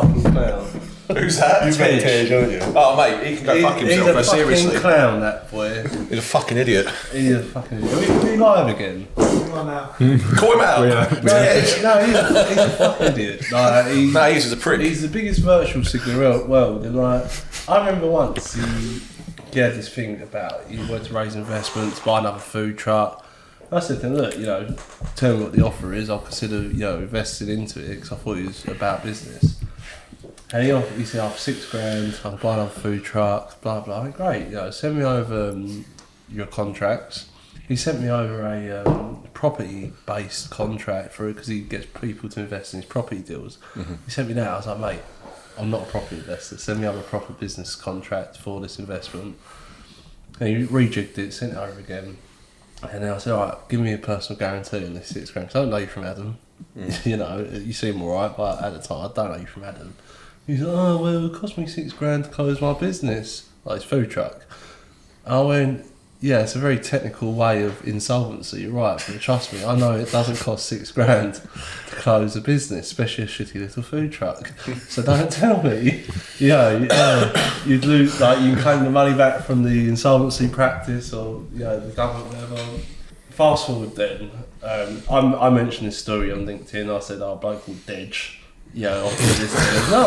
fucking clown. Who's that? You met Tej, haven't you? Oh mate, he can go fuck himself. He's a Seriously. fucking clown, that boy. He's a fucking idiot. He's a fucking idiot. Are we live again? Call him out. No, he's a fucking idiot. Like, He's just a prick. He's the biggest virtual signal in the world. And like, I remember once he had this thing about he wanted to raise investments, buy another food truck. I said to him, look, tell me what the offer is. I'll consider, investing into it because I thought it was about business. And he said, for $6,000, I can buy another food truck, blah, blah. I went, great, send me over your contracts. He sent me over a property-based contract because he gets people to invest in his property deals. Mm-hmm. He sent me that. I was like, mate, I'm not a property investor. Send me over a proper business contract for this investment. And he rejigged it, sent it over again. And then I said, all right, give me a personal guarantee on this $6,000. Because I don't know you from Adam. You seem all right, but at the time, I don't know you from Adam. He's like, oh, well, it cost me $6,000 to close my business, like his food truck. I went, yeah, it's a very technical way of insolvency, you're right, but trust me, I know it doesn't cost $6,000 to close a business, especially a shitty little food truck. So don't tell me, you'd lose, like, you can claim the money back from the insolvency practice or, the government, whatever. Fast forward then, I mentioned this story on LinkedIn. I said, a bloke called Dej. No, I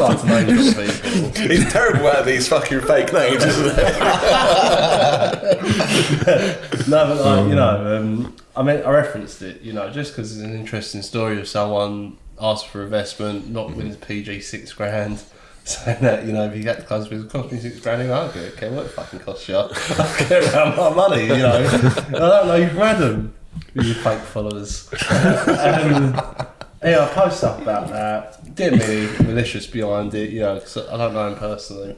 like to name people. He's terrible at these fucking fake names, isn't he? No, but I referenced it, just because it's an interesting story of someone asked for investment, not wins PG $6,000, saying that, if you get to close business, it cost me $6,000, I don't care what it fucking costs you. I care about my money, I don't know you from Adam, you fake followers. I post stuff about that. Didn't mean anything malicious behind it, because I don't know him personally.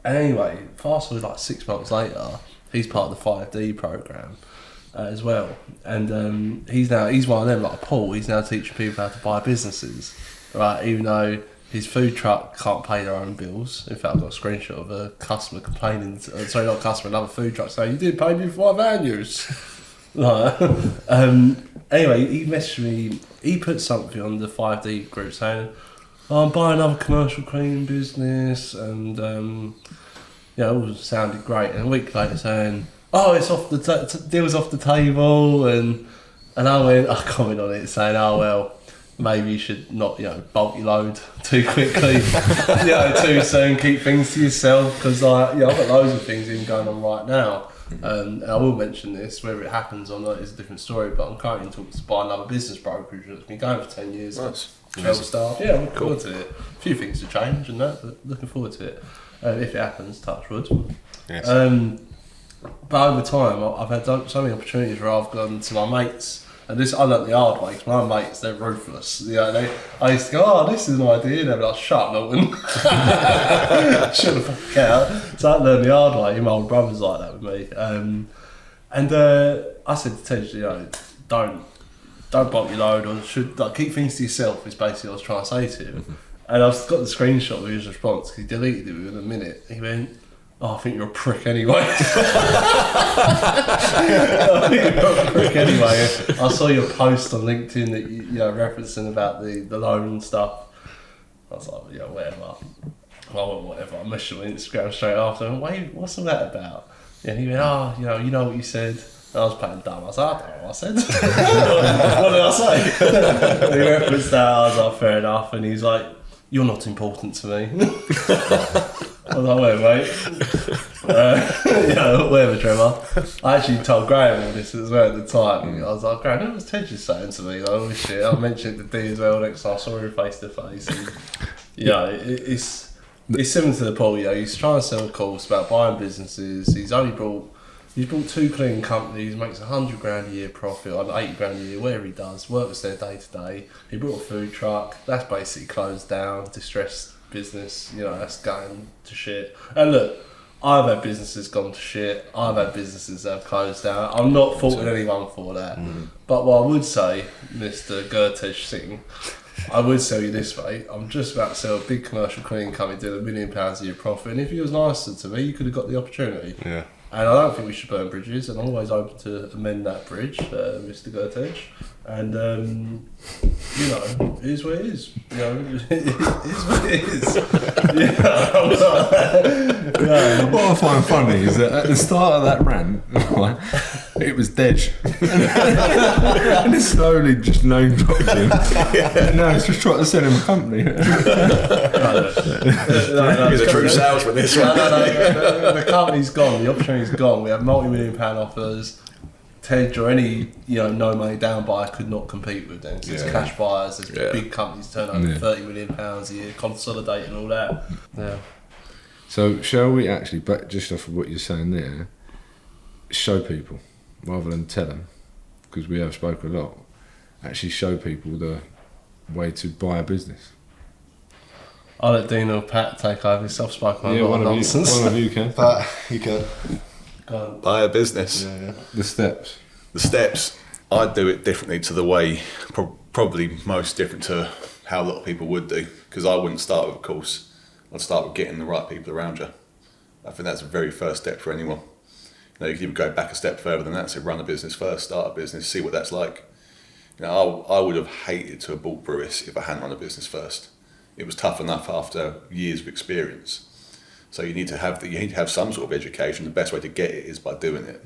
And anyway, fast forward like 6 months later, he's part of the 5D program as well. And he's one of them, like Paul. He's now teaching people how to buy businesses, right? Even though his food truck can't pay their own bills. In fact, I've got a screenshot of a customer complaining. Sorry, not a customer, another food truck saying, "You didn't pay me for my values." Anyway, he messaged me. He put something on the 5D group saying, I'm buying another commercial cleaning business, and it all sounded great. And a week later saying, it's off the deal's off the table, and I commented on it saying, maybe you should not bulk your load too quickly, too soon. Keep things to yourself because I've got loads of things even going on right now. And I will mention this, whether it happens or not is a different story, but I'm currently in talks to buy another business brokerage that's been going for 10 years. Nice. 12 staff. Yeah, I'm looking forward to it. A few things to change and that, but looking forward to it. If it happens, touch wood. Yes. But over time, I've had so many opportunities where I've gone to my mates, and this I learnt the hard way, because my mates, they're ruthless. I used to go, this is an idea, and they'd be like, shut up, Milton. Shut the fuck out. So I learned the hard way. My older brother's like that with me. And I said to Tej, don't bulk your load, or keep things to yourself, is basically what I was trying to say to him. Mm-hmm. And I've got the screenshot of his response, because he deleted it within a minute. He went, I think you're a prick anyway. I think you're a prick anyway. I saw your post on LinkedIn that you referencing about the loan and stuff. I was like, whatever. Well, whatever. I messaged him on Instagram straight after. And wait, what's all that about? And he went, you know what you said. And I was playing dumb. I was like, I don't know what I said. What did I say? He referenced that. I was like, fair enough. And he's like, you're not important to me. I was like, wait, mate. Whatever, Trevor. I actually told Graham all this as well at the time. I was like, Graham, what was Tej just saying to me? Like, oh shit, I mentioned it to D as well next time I saw him face to face. It's similar to the Paul, he's trying to sell a course about buying businesses. He's brought 2 cleaning companies, makes $100,000 a year profit, or $80,000 a year, whatever he does, works there day to day. He brought a food truck, that's basically closed down, distressed business, that's going to shit. And look, I've had businesses gone to shit, I've had businesses that have closed down. I'm not faulting anyone for that. But what I would say, Mr. Gertish Singh, I would sell you this, mate. I'm just about to sell a big commercial cleaning company doing £1 million a year profit, and if he was nicer to me, you could have got the opportunity. Yeah. And I don't think we should burn bridges, and I'm always open to amend that bridge, Mr. Gertish. And you know, it is what it is. You know, it is what it is. What I find funny is that at the start of that rant, right, it was Dej. And it's slowly just name dropped him. No, it's just trying to sell him a company. He's a true salesman, this one. No, the company's gone, the opportunity's gone. We have multi-million-pound offers. Tej or any no money down buyer could not compete with them. There's cash buyers, there's big companies turn over £30 million a year, consolidating all that. Yeah. So shall we actually, but just off of what you're saying there, show people rather than tell them, because we have spoken a lot. Actually show people the way to buy a business. I'll let Dean or Pat take over. He's soft-spoken on a lot of nonsense. One of you can. But you can. Buy a business. Yeah. The steps. The steps, I'd do it differently to the way, probably most different to how a lot of people would do, because I wouldn't start with a course. I'd start with getting the right people around you. I think that's the very first step for anyone. You can even go back a step further than that, so run a business first, start a business, see what that's like. I would have hated to have bought Brewis if I hadn't run a business first. It was tough enough after years of experience. So you need to have some sort of education. The best way to get it is by doing it,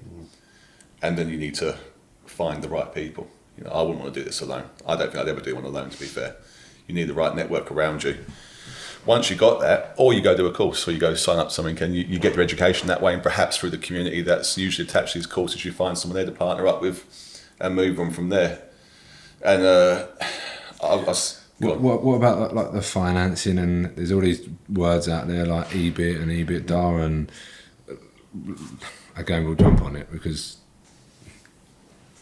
and then you need to find the right people. I wouldn't want to do this alone. I don't think I'd ever do one alone. To be fair, you need the right network around you. Once you got that, or you go do a course, or you go sign up to something, and you get your education that way, and perhaps through the community that's usually attached to these courses, you find someone there to partner up with, and move on from there. And What about like the financing, and there's all these words out there like EBIT and EBITDA, and again we'll jump on it because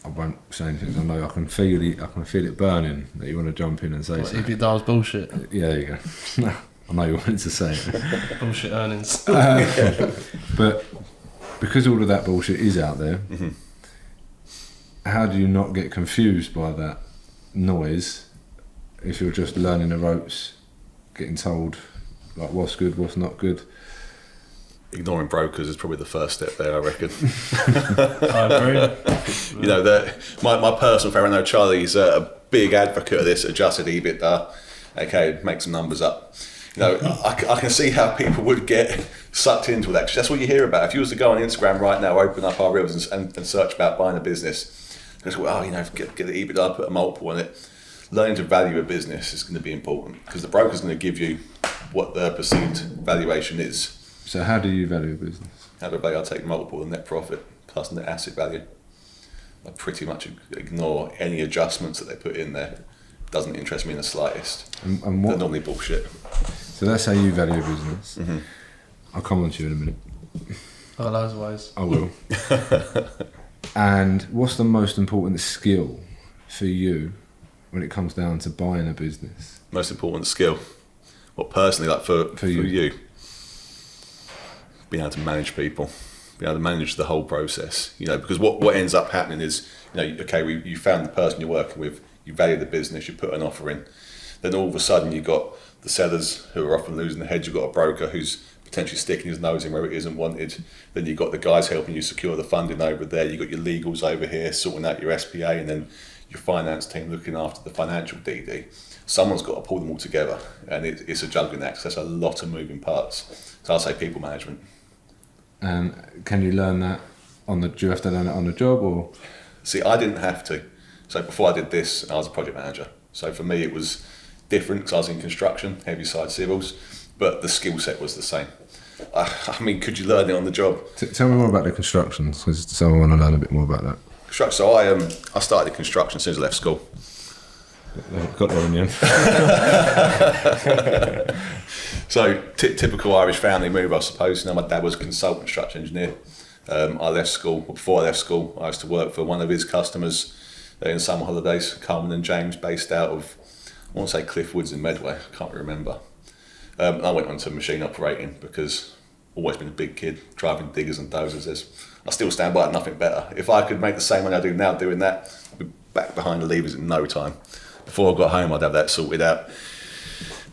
I won't say anything. I know I can feel it burning that you want to jump in and say something. EBITDA's bullshit. Yeah, there you go. I know you wanted to say it. Bullshit earnings. But because all of that bullshit is out there, how do you not get confused by that noise? If you're just learning the ropes, getting told like what's good, what's not good. Ignoring brokers is probably the first step there, I reckon. I agree. My personal favourite, I know Charlie's a big advocate of this, adjusted EBITDA. Okay, make some numbers up. I can see how people would get sucked into that. That's what you hear about. If you was to go on Instagram right now, open up our reels and search about buying a business, get the EBITDA, put a multiple on it. Learning to value a business is going to be important because the broker's going to give you what their perceived valuation is. So how do you value a business? How do I take multiple of net profit plus net asset value? I pretty much ignore any adjustments that they put in there. Doesn't interest me in the slightest. And what, they're normally bullshit. So that's how you value a business. Mm-hmm. I'll come on to you in a minute. Oh, loads of ways. I will. And what's the most important skill for you when it comes down to buying a business? Most important skill? Well, personally, like for you, being able to manage people, being able to manage the whole process. Because what ends up happening is, you found the person you're working with, you value the business, you put an offer in, then all of a sudden you've got the sellers who are often losing their heads, you've got a broker who's potentially sticking his nose in where it isn't wanted, then you've got the guys helping you secure the funding over there, you've got your legals over here sorting out your SPA, and then your finance team looking after the financial DD. Someone's got to pull them all together, and it's a juggling act. So there's a lot of moving parts. So I'll say people management. And can you learn that do you have to learn it on the job, or? See, I didn't have to. So before I did this, I was a project manager. So for me, it was different because I was in construction, heavy side civils, but the skill set was the same. Could you learn it on the job? Tell me more about the construction, because I want to learn a bit more about that. So I started construction as soon as I left school. Got there in the end. So typical Irish family move, I suppose. My dad was a consultant structural engineer. I left school. Before I left school, I used to work for one of his customers in summer holidays, Carmen and James, based out of, I want to say Cliff Woods in Medway. I can't remember. I went on to machine operating because I've always been a big kid, driving diggers and dozers. I still stand by it, nothing better. If I could make the same money I do now doing that, I'd be back behind the levers in no time. Before I got home, I'd have that sorted out.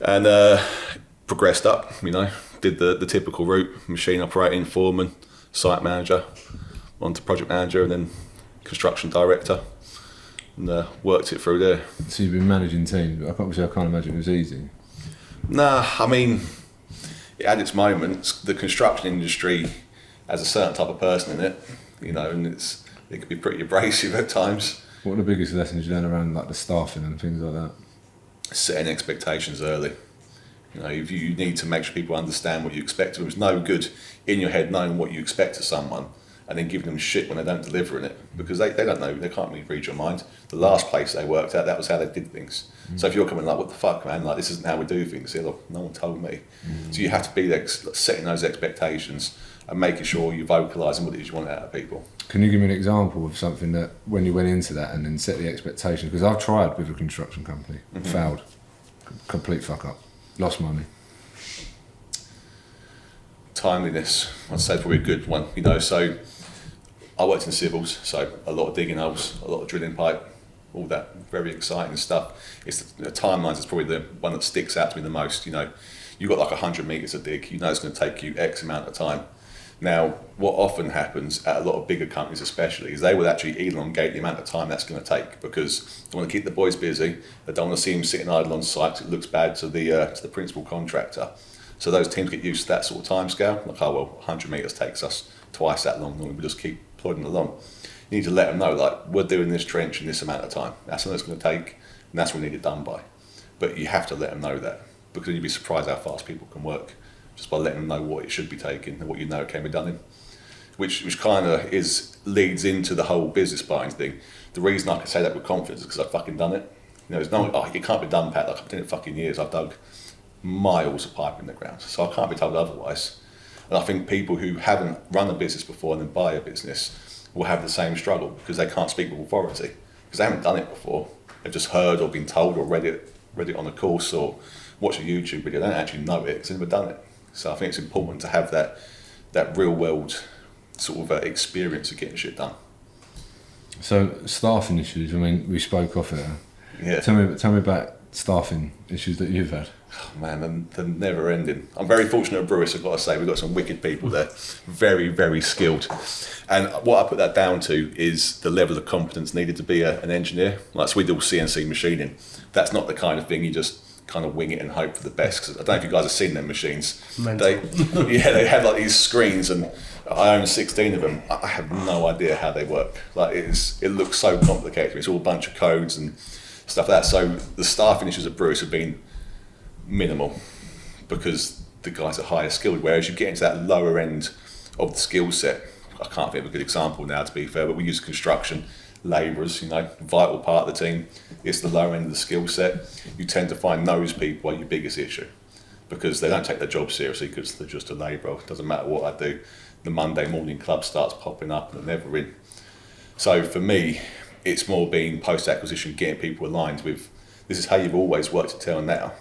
And progressed up, did the typical route, machine operating, foreman, site manager, on to project manager, and then construction director. and worked it through there. So you've been managing teams, but I can't imagine it was easy. Nah, I mean, it had its moments. The construction industry has a certain type of person in it, you know, and it can be pretty abrasive at times. What are the biggest lessons you learn around like the staffing and things like that? Setting expectations early. You know, if you need to make sure people understand what you expect of them. It's no good in your head knowing what you expect of someone and then giving them shit when they don't deliver in it, because they don't know, they can't really read your mind. The last place they worked at, that was how they did things. So if you're coming like, what the fuck, man, like this isn't how we do things, they're like, no one told me. So you have to be there setting those expectations and making sure you're vocalising what it is you want out of people. Can you give me an example of something that when you went into that and then set the expectations? Because I've tried with a construction company, failed, complete fuck up, lost money. Timeliness, I'd say, probably a good one. You know, so I worked in civils, so a lot of digging holes, a lot of drilling pipe, all that very exciting stuff. It's the timelines is probably the one that sticks out to me the most. You know, you've got like 100 metres to dig, you know it's going to take you X amount of time. Now, what often happens at a lot of bigger companies especially is they will actually elongate the amount of time that's going to take, because they want to keep the boys busy, they don't want to see them sitting idle on site because it looks bad to the principal contractor. So those teams get used to that sort of time scale, like, oh well, 100 metres takes us twice that long, and we just keep plodding along. You need to let them know, like, we're doing this trench in this amount of time, that's what it's going to take, and that's what we need it done by. But you have to let them know that, because you'd be surprised how fast people can work, just by letting them know what it should be taking and what you know it can be done in. Which kind of leads into the whole business buying thing. The reason I can say that with confidence is because I've fucking done it. You know, it's not, oh, it can't be done, Pat, like I've done it fucking years, I've dug miles of pipe in the ground, so I can't be told otherwise. And I think people who haven't run a business before and then buy a business will have the same struggle, because they can't speak with authority, because they haven't done it before. They've just heard or been told or read it on a course or watched a YouTube video. They don't actually know it because they've never done it. So I think it's important to have that real world sort of experience of getting shit done. So staffing issues, I mean, we spoke off it. Yeah. Tell me about staffing issues that you've had. Oh, man, they're never ending. I'm very fortunate at Brewis, I've got to say. We've got some wicked people there, very, very skilled. And what I put that down to is the level of competence needed to be an engineer. Like, so we do CNC machining. That's not the kind of thing you just kind of wing it and hope for the best. 'Cause I don't know if you guys have seen them machines. They have like these screens, and I own 16 of them. I have no idea how they work. Like, it looks so complicated. It's all a bunch of codes and stuff like that. So the staffing issues at Brewis have been minimal, because the guys are higher skilled, whereas you get into that lower end of the skill set. I can't think of a good example now, to be fair, but we use construction labourers, you know, vital part of the team. It's the lower end of the skill set. You tend to find those people are your biggest issue, because they don't take their job seriously, because they're just a labourer. It doesn't matter what I do. The Monday morning club starts popping up and they're never in. So for me, it's more being post-acquisition, getting people aligned with, this is how you've always worked until now,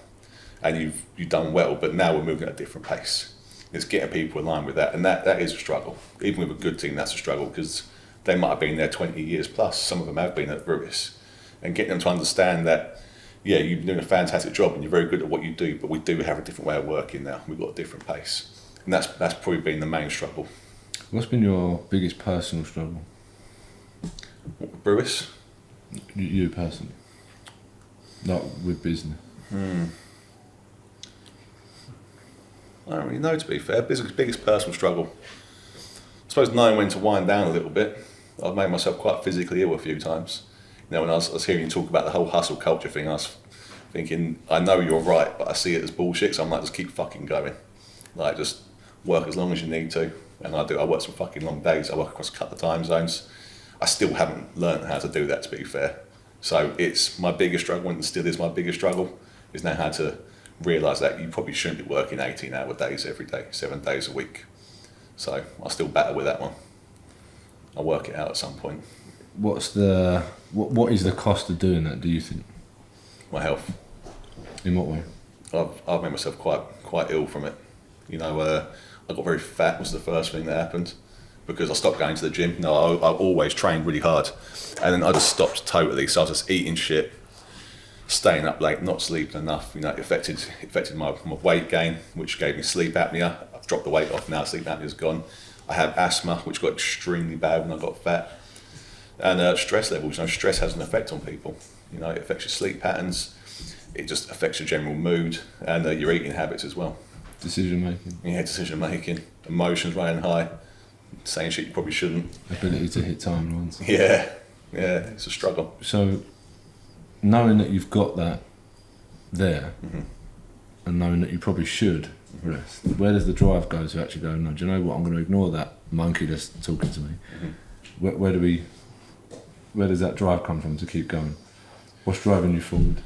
and you've done well, but now we're moving at a different pace. It's getting people aligned with that, and that is a struggle. Even with a good team, that's a struggle, because they might have been there 20 years plus. Some of them have been at Brewis, and getting them to understand that, yeah, you've been doing a fantastic job and you're very good at what you do, but we do have a different way of working now. We've got a different pace, and that's probably been the main struggle. What's been your biggest personal struggle? What, with Brewis? You personally, not with business. I don't really know, to be fair. Biggest personal struggle, I suppose, knowing when to wind down a little bit. I've made myself quite physically ill a few times. You know, when I was hearing you talk about the whole hustle culture thing, I was thinking, I know you're right, but I see it as bullshit, so I'm like, just keep fucking going. Like, just work as long as you need to. And I do. I work some fucking long days. I work across a couple of time zones. I still haven't learned how to do that, to be fair. So it's my biggest struggle, and still is my biggest struggle, is now how to realise that you probably shouldn't be working 18-hour days every day, 7 days a week. So I still battle with that one. I'll work it out at some point. What is the cost of doing that, do you think? My health. In what way? I've made myself quite ill from it. You know, I got very fat was the first thing that happened, because I stopped going to the gym. No, I always trained really hard, and then I just stopped totally. So I was just eating shit, staying up late, not sleeping enough. You know, it affected my weight gain, which gave me sleep apnea. I've dropped the weight off now, sleep apnea's gone. I have asthma, which got extremely bad when I got fat. And stress levels, stress has an effect on people. It affects your sleep patterns, it just affects your general mood and your eating habits as well. Decision making. Yeah, decision making, emotions running high, saying shit you probably shouldn't. Ability to hit timelines. Yeah, it's a struggle. So, knowing that you've got that there, and knowing that you probably should rest, where does the drive go to actually go, no, do you know what, I'm going to ignore that monkey that's talking to me? Where does that drive come from to keep going? What's driving you forward?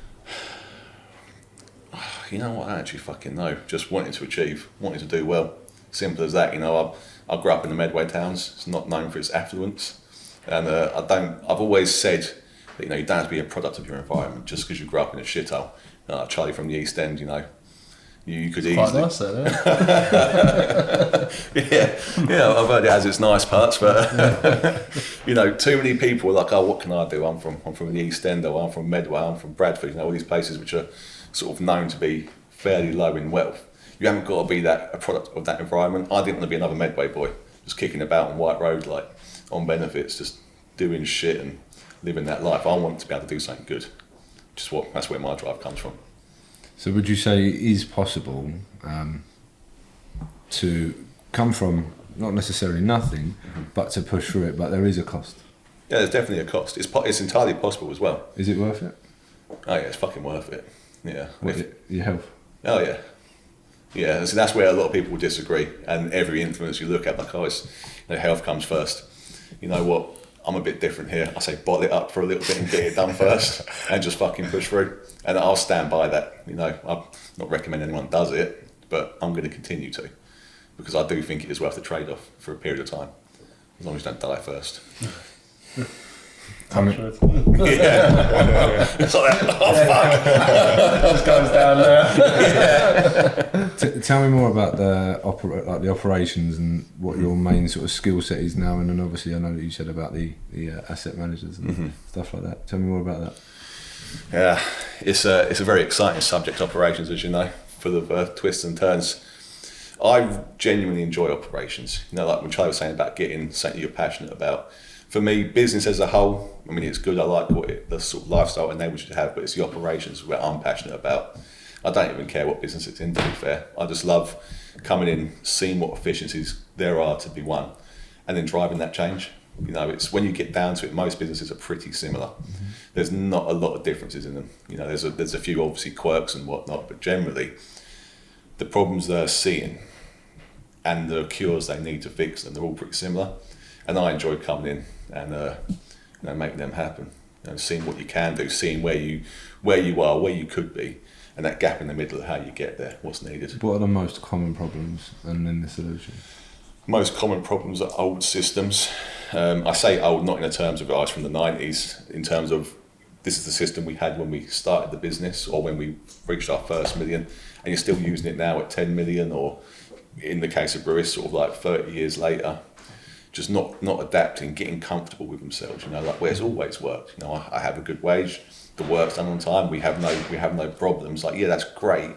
You know what, I actually fucking know. Just wanting to achieve, wanting to do well. Simple as that. I grew up in the Medway towns. It's not known for its affluence. And I've always said that, you don't have to be a product of your environment just because you grew up in a shithole. Charlie from the East End, you could easily... Quite nice though, yeah, I've heard it has its nice parts, but too many people are like, oh, what can I do? I'm from the East End, or I'm from Medway, I'm from Bradford, all these places which are sort of known to be fairly low in wealth. You haven't got to be a product of that environment. I didn't want to be another Medway boy, just kicking about on White Road, like on benefits, just doing shit and living that life. I want to be able to do something good. That's where my drive comes from. So would you say it is possible to come from not necessarily nothing, but to push through it, but there is a cost? Yeah, there's definitely a cost. It's entirely possible as well. Is it worth it? Oh yeah, it's fucking worth it. Yeah. Your health? Oh yeah. Yeah, so that's where a lot of people disagree, and every influence you look at, like, health comes first. You know what? I'm a bit different here. I say bottle it up for a little bit and get it done first, and just fucking push through. And I'll stand by that. I'm not recommending anyone does it, but I'm going to continue to, because I do think it is worth the trade-off for a period of time, as long as you don't die first. I mean, It's like, oh fuck. Just goes down there. tell me more about the operations and what your main sort of skill set is now, and then obviously I know that you said about the asset managers and stuff like that. Tell me more about that. Yeah, it's a very exciting subject, operations, as you know, full of twists and turns. I genuinely enjoy operations. Like when Charlie was saying about getting something you're passionate about. For me, business as a whole, it's good. I like the sort of lifestyle it enables you to have, but it's the operations where I'm passionate about. I don't even care what business it's in, to be fair. I just love coming in, seeing what efficiencies there are to be won, and then driving that change. It's when you get down to it, most businesses are pretty similar. There's not a lot of differences in them. There's a few obviously quirks and whatnot, but generally, the problems they're seeing and the cures they need to fix them, they're all pretty similar. And I enjoy coming in and making them happen. Seeing what you can do, seeing where you are, where you could be, and that gap in the middle of how you get there, what's needed. What are the most common problems and then the solution? Most common problems are old systems. I say old not in the terms of from the 90s, in terms of this is the system we had when we started the business or when we reached our first million, and you're still using it now at 10 million, or in the case of Brewis, sort of like 30 years later. Just not adapting, getting comfortable with themselves, like where it's always worked. I have a good wage, the work's done on time, we have no problems. Like, yeah, that's great,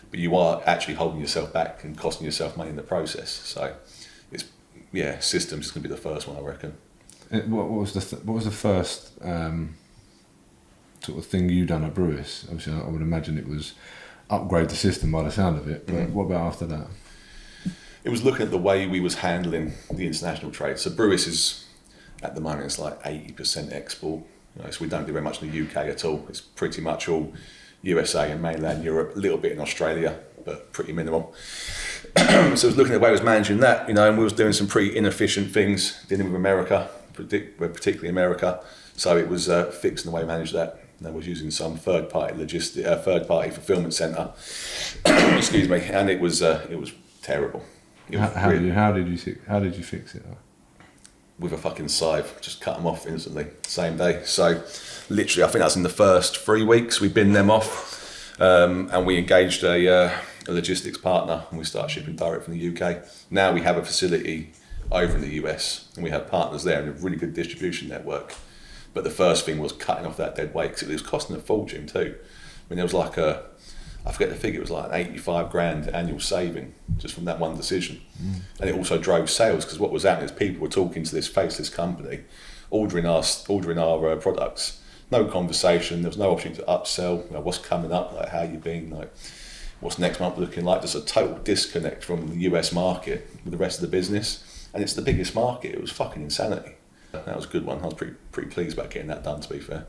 but you are actually holding yourself back and costing yourself money in the process. So systems is going to be the first one, I reckon. What was the first sort of thing you done at Brewis? Obviously, I would imagine it was upgrade the system by the sound of it, but what about after that? It was looking at the way we was handling the international trade. So Brewis is, at the moment, it's like 80% export. So we don't do very much in the UK at all. It's pretty much all USA and mainland Europe, a little bit in Australia, but pretty minimal. So I was looking at the way I was managing that, and we was doing some pretty inefficient things, dealing with America, particularly America. So it was fixing the way I managed that. And I was using some third-party fulfillment centre. Excuse me, and it was terrible. How did you fix it? With a fucking scythe, just cut them off instantly, same day. So literally, I think that's in the first 3 weeks we binned them off, and we engaged a logistics partner, and we started shipping direct from the UK. Now we have a facility over in the US, and we have partners there and a really good distribution network. But the first thing was cutting off that dead weight, because it was costing a fortune too. There was like I forget the figure, it was like an 85 grand annual saving just from that one decision. And it also drove sales, because what was happening is people were talking to this faceless company ordering our products. No conversation. There was no opportunity to upsell. You know, what's coming up? Like, how you been? Like, what's next month looking like? Just a total disconnect from the US market with the rest of the business, and it's the biggest market. It was fucking insanity. That was a good one. I was pretty pleased about getting that done, to be fair.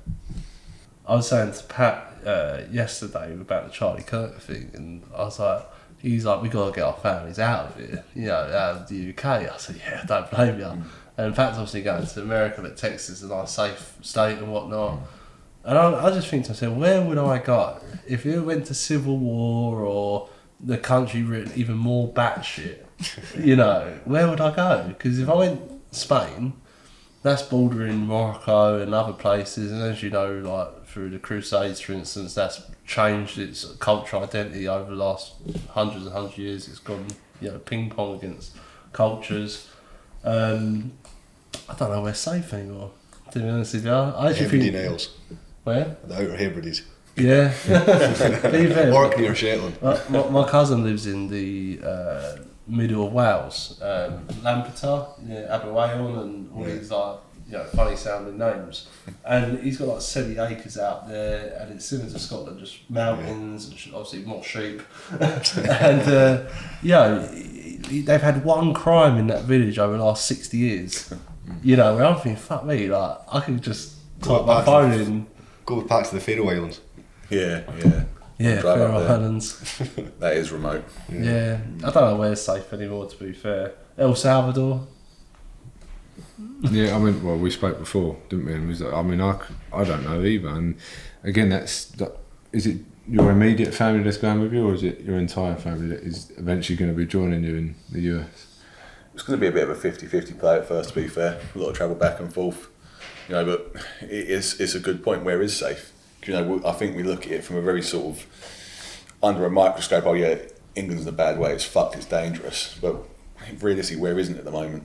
I was saying to Pat yesterday about the Charlie Kirk thing, and I was like, he's like, we got to get our families out of here, you know, out of the UK. I said, yeah, don't blame you. And in fact, obviously going to America, but Texas is a nice safe state and whatnot. And I just think to myself, where would I go if it went to civil war or the country written even more batshit? You know, where would I go? Because if I went Spain, that's bordering Morocco and other places, and as you know, like through the Crusades, for instance, that's changed its cultural identity over the last hundreds and hundreds of years. It's gone, you know, ping pong against cultures. I don't know where safe anymore, to be honest with you. I actually Hebrides think... Isles. Where? The Outer Hebrides. Yeah. Orkney or Shetland. My cousin lives in the middle of Wales, Lampeter, Aberystwyth, and all these like, you know, funny sounding names. And he's got like 70 acres out there, and it's similar to Scotland, just mountains, and obviously more sheep. And they've had one crime in that village over the last 60 years. You know, where I'm thinking, fuck me, like I could just type my phone in. Go back to the Faroe Islands. Yeah. Yeah, Drive up Faroe there. Islands. That is remote. Yeah, I don't know where it's safe anymore, to be fair. El Salvador. Yeah, I mean, well, we spoke before, didn't we? And we was like, I mean, I don't know either. And again, is it your immediate family that's going with you, or is it your entire family that is eventually going to be joining you in the US? It's going to be a bit of a 50-50 play at first, to be fair. A lot of travel back and forth. You know, but it's a good point where it is safe. You know, I think we look at it from a very sort of under a microscope. Oh yeah, England's in a bad way. It's fucked. It's dangerous. But realistically, where isn't it at the moment?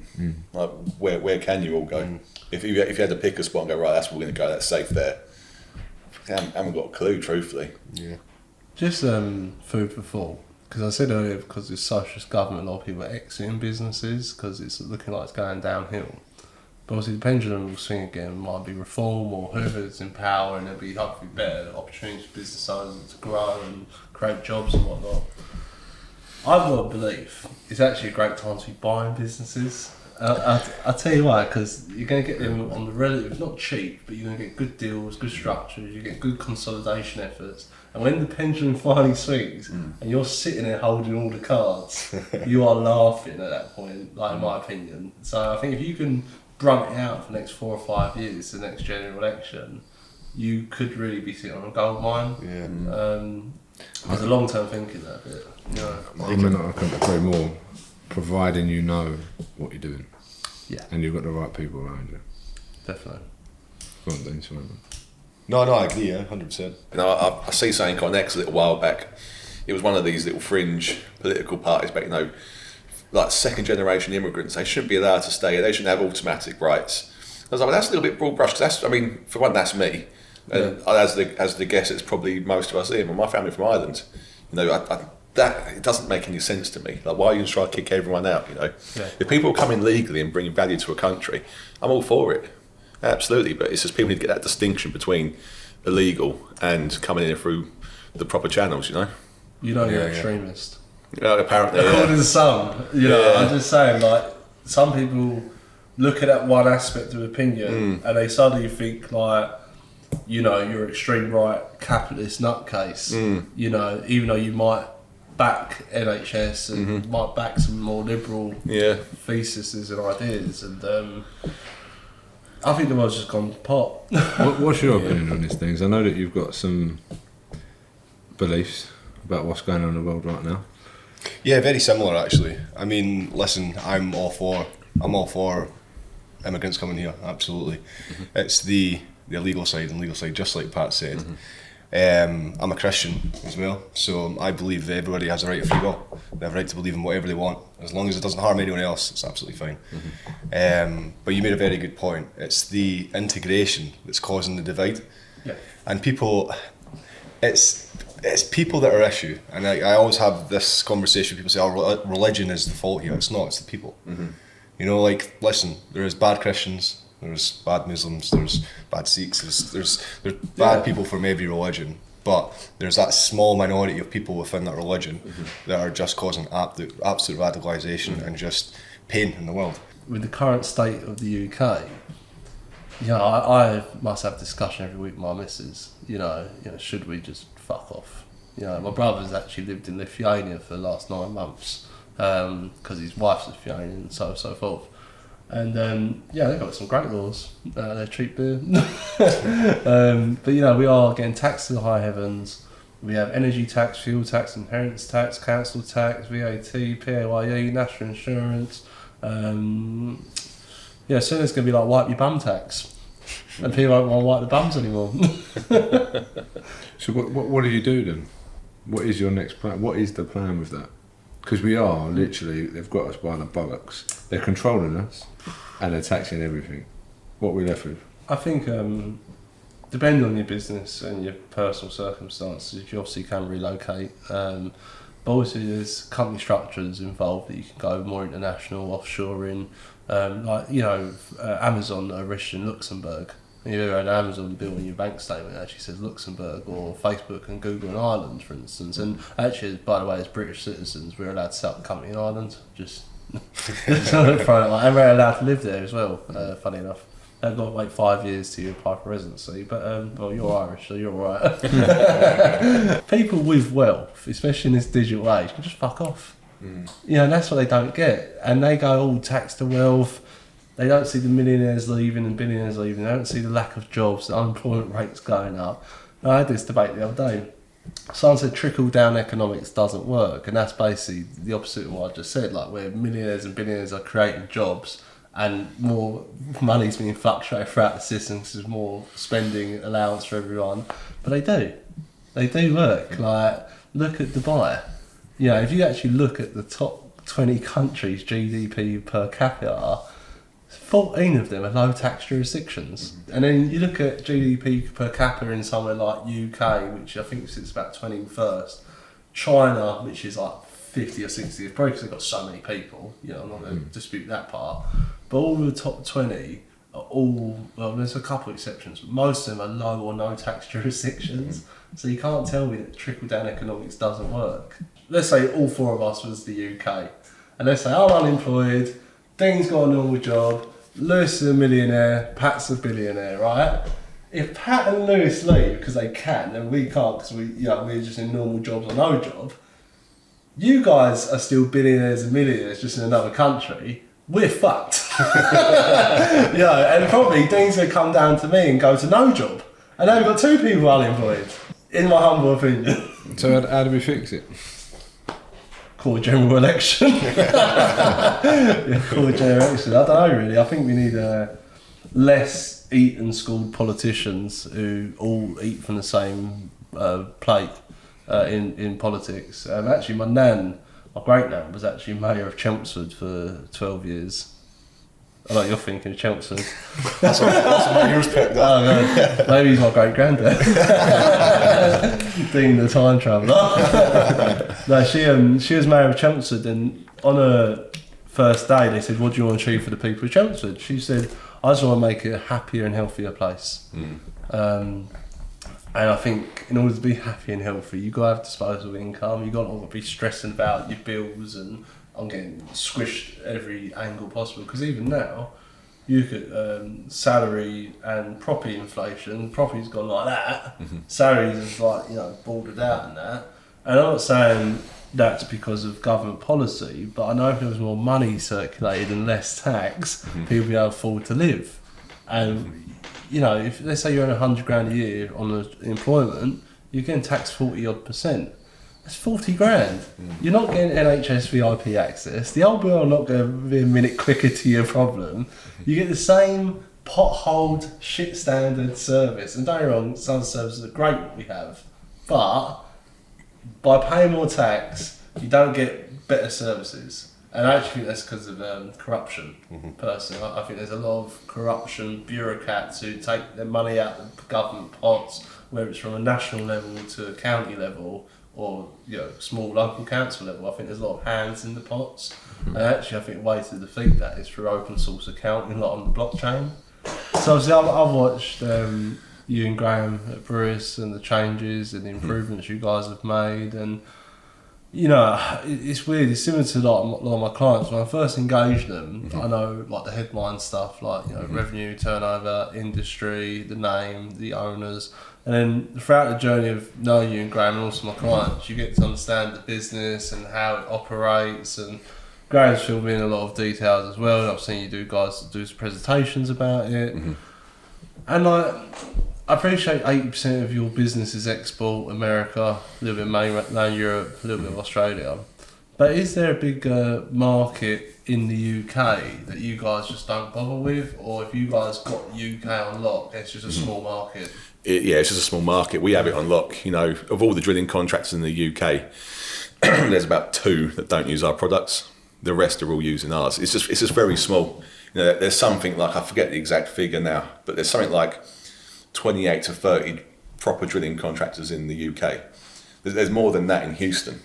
Like, where can you all go? If you had to pick a spot and go, right, that's where we're going to go. That's safe there. I haven't got a clue, truthfully. Yeah. Just food for thought. Because I said earlier, because it's socialist government, a lot of people are exiting businesses because it's looking like it's going downhill. But obviously the pendulum will swing again. It might be reform or whoever's in power, and there'll be hopefully better opportunities for business owners to grow and create jobs and whatnot. I've got a belief it's actually a great time to be buying businesses. I'll tell you why, because you're going to get them on the relative, not cheap, but you're going to get good deals, good structures, you get good consolidation efforts. And when the pendulum finally swings and you're sitting there holding all the cards, you are laughing at that point, like in my opinion. So I think if you can brunt it out for the next 4 or 5 years, the next general election, you could really be sitting on a gold mine. Yeah. There's a long-term thinking that bit. You know. I mean, I couldn't agree more, providing you know what you're doing. Yeah. And you've got the right people around you. Definitely. Go on, Dean, sorry, man. No, I agree, yeah, 100%. You know, I see something on X a little while back. It was one of these little fringe political parties back, you know, like second generation immigrants. They shouldn't be allowed to stay here. They shouldn't have automatic rights. I was like, well, that's a little bit broad brush, because for one, that's me. And as the guess, it's probably most of us here. But my family from Ireland, you know, that it doesn't make any sense to me. Like, why are you trying to kick everyone out? You know, if people come in legally and bring value to a country, I'm all for it, absolutely. But it's just people need to get that distinction between illegal and coming in through the proper channels. You know, you're an extremist. Apparently, according to some, you know, I'm just saying, like, some people look at that one aspect of opinion and they suddenly think like, you know, you're an extreme right capitalist nutcase. You know, even though you might back NHS and might back some more liberal theses and ideas, and I think the world's just gone pot. What's your opinion on these things? I know that you've got some beliefs about what's going on in the world right now. Yeah, very similar actually. I mean, listen, I'm all for immigrants coming here, absolutely. It's the illegal side and legal side, just like Pat said. I'm a Christian as well, so I believe that everybody has a right to free will. They have a right to believe in whatever they want, as long as it doesn't harm anyone else. It's absolutely fine. But you made a very good point. It's the integration that's causing the divide, and people. It's people that are issue, and I always have this conversation. People say, "Oh, religion is the fault here." It's not. It's the people. You know, like, listen, there is bad Christians, there's bad Muslims, there's bad Sikhs, there's bad people from every religion. But there's that small minority of people within that religion that are just causing absolute radicalisation and just pain in the world. With the current state of the UK, I must have discussion every week with my missus. Should we just fuck off? My brother's actually lived in Lithuania for the last 9 months because his wife's Lithuanian and so forth. And they've got some great laws. They treat beer. But we are getting taxed to the high heavens. We have energy tax, fuel tax, inheritance tax, council tax, VAT, PAYE, national insurance. Soon it's going to be like wipe your bum tax. And people won't want to wipe the bums anymore. So what do you do then? What is your next plan? What is the plan with that? Because we are literally, they've got us by the bollocks. They're controlling us and they're taxing everything. What are we left with? I think, depending on your business and your personal circumstances, you obviously can relocate. But obviously there's company structures involved that you can go more international, offshoring. Amazon are registered in Luxembourg. You've ever had an Amazon bill on your bank statement that actually says Luxembourg, or Facebook and Google in Ireland, for instance. And actually, by the way, as British citizens, we're allowed to set up a company in Ireland. Just throw it like, and we're allowed to live there as well, funny enough. I've got to wait 5 years to apply for residency, but you're Irish, so you're alright. People with wealth, especially in this digital age, can just fuck off. And that's what they don't get. And they go all tax to wealth. They don't see the millionaires leaving and billionaires leaving. They don't see the lack of jobs, the unemployment rates going up. And I had this debate the other day. Someone said trickle-down economics doesn't work, and that's basically the opposite of what I just said, like where millionaires and billionaires are creating jobs and more money's being fluctuated throughout the system because there's more spending allowance for everyone. But they do work. Like, look at Dubai. If you actually look at the top 20 countries' GDP per capita, 14 of them are low tax jurisdictions. And then you look at GDP per capita in somewhere like UK, which I think sits about 21st, China, which is like 50 or 60, probably because they've got so many people, I'm not going to dispute that part, but all the top 20 are all, well, there's a couple of exceptions, but most of them are low or no tax jurisdictions. So you can't tell me that trickle-down economics doesn't work. Let's say all 4 of us was the UK, and let's say I'm unemployed, Dean's got a normal job, Lewis is a millionaire, Pat's a billionaire, right? If Pat and Lewis leave because they can, and we can't because we're just in normal jobs or no job, you guys are still billionaires and millionaires just in another country, we're fucked. And probably Dean's going to come down to me and go to no job. And now we've got 2 people unemployed, in my humble opinion. So how do we fix it? Call a general election. Call a general election. I don't know really. I think we need less eat-and-schooled politicians who all eat from the same plate in politics. Actually, my great nan, was actually mayor of Chelmsford for 12 years. I know you're thinking of Chelmsford. That's what yours picked up. Oh, no. Maybe he's my great granddad. Dean the time traveller. No, she was mayor of Chelmsford, and on her first day they said, "What do you want to achieve for the people of Chelmsford?" She said, "I just want to make it a happier and healthier place." And I think in order to be happy and healthy, you've got to have disposable income. You've got to be stressing about your bills, and I'm getting squished every angle possible. Because even now, you look at salary and property inflation. Property's gone like that. Salaries is like, bordered out in that. And I'm not saying that's because of government policy, but I know if there was more money circulated and less tax, people would be able to afford to live. And if let's say you're earning $100,000 a year on employment, you're getting taxed 40% odd. That's 40 grand. You're not getting NHS VIP access. The old bill are not going to be a minute quicker to your problem. You get the same potholed, shit standard service. And don't get me wrong, some services are great what we have. But by paying more tax, you don't get better services. And I actually think that's because of corruption, personally. I think there's a lot of corruption, bureaucrats who take their money out of the government pots, whether it's from a national level to a county level, or small local council level. I think there's a lot of hands in the pots. And actually I think the way to defeat that is through open source accounting, like on the blockchain. So obviously I've watched you and Graham at Bruce and the changes and the improvements you guys have made, and you know, it's weird. It's similar to like a lot of my clients. When I first engaged them, I know like the headline stuff, like you know, revenue, turnover, industry, the name, the owners, and then throughout the journey of knowing you and Graham and also my clients, you get to understand the business and how it operates. And Graham's filled me in a lot of details as well. And I've seen you do some presentations about it, and like. I appreciate 80% of your business is export, America, a little bit mainland Europe, a little bit of Australia. But is there a big market in the UK that you guys just don't bother with? Or if you guys got UK on lock, it's just a small market? It's just a small market. We have it on lock. You know, of all the drilling contractors in the UK, there's about 2 that don't use our products. The rest are all using ours. It's just very small. You know, there's something like, I forget the exact figure now, but there's something like 28 to 30 proper drilling contractors in the UK. There's more than that in Houston.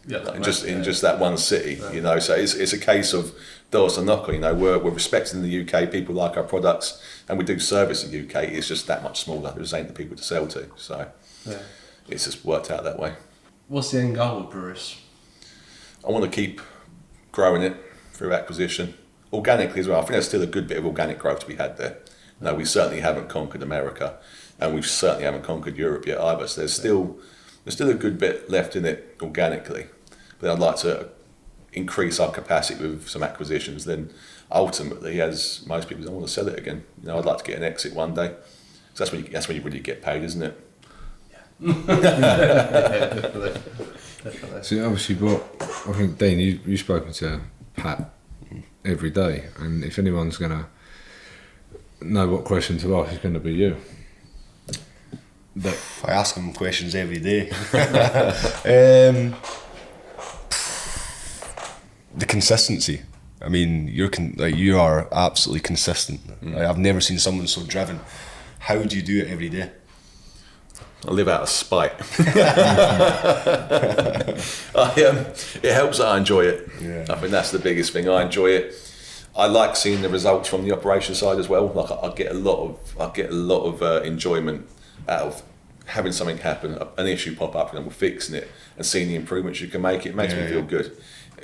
Yeah, in just that one city, you know. So it's a case of doors to knock on. You know, we're respected in the UK. People like our products, and we do service in the UK. It's just that much smaller. There ain't the people to sell to. So it's just worked out that way. What's the end goal with Bruce? I want to keep growing it through acquisition, organically as well. I think there's still a good bit of organic growth to be had there. No, we certainly haven't conquered America, and we certainly haven't conquered Europe yet either. So there's still a good bit left in it organically. But I'd like to increase our capacity with some acquisitions. Then ultimately, as most people, I want to sell it again. You know, I'd like to get an exit one day. So that's when you really get paid, isn't it? Definitely. So obviously, I think Dean, you've spoken to Pat every day, and if anyone's gonna know what question to ask, it's going to be you. I ask him questions every day. The consistency. I mean, you are absolutely consistent. I've never seen someone so driven. How do you do it every day? I live out of spite. It helps that I enjoy it. Yeah. I think that's the biggest thing. I enjoy it. I like seeing the results from the operation side as well. Like I get a lot of enjoyment out of having something happen, an issue pop up, and we're fixing it, and seeing the improvements you can make. It makes me feel good.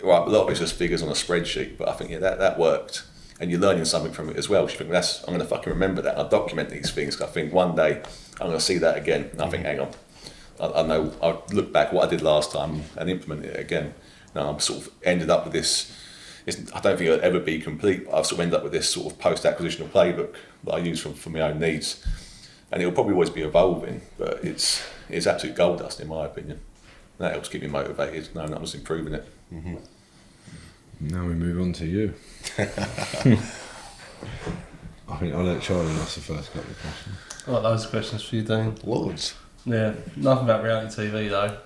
Right, a lot of it's just figures on a spreadsheet, but I think that worked, and you're learning something from it as well. So you think I'm going to fucking remember that. I document these things. Cause I think one day I'm going to see that again, and I think, hang on, I know. I look back what I did last time and implement it again. Now I'm sort of ended up with this. I don't think it'll ever be complete, but I've sort of ended up with this sort of post-acquisitional playbook that I use for my own needs. And it'll probably always be evolving, but it's absolute gold dust in my opinion. And that helps keep me motivated, knowing that I was improving it. Mm-hmm. Now we move on to you. I think I'll let Charlie ask the first couple of questions. I've got loads of questions for you, Dean. Loads? Yeah, nothing about reality TV though.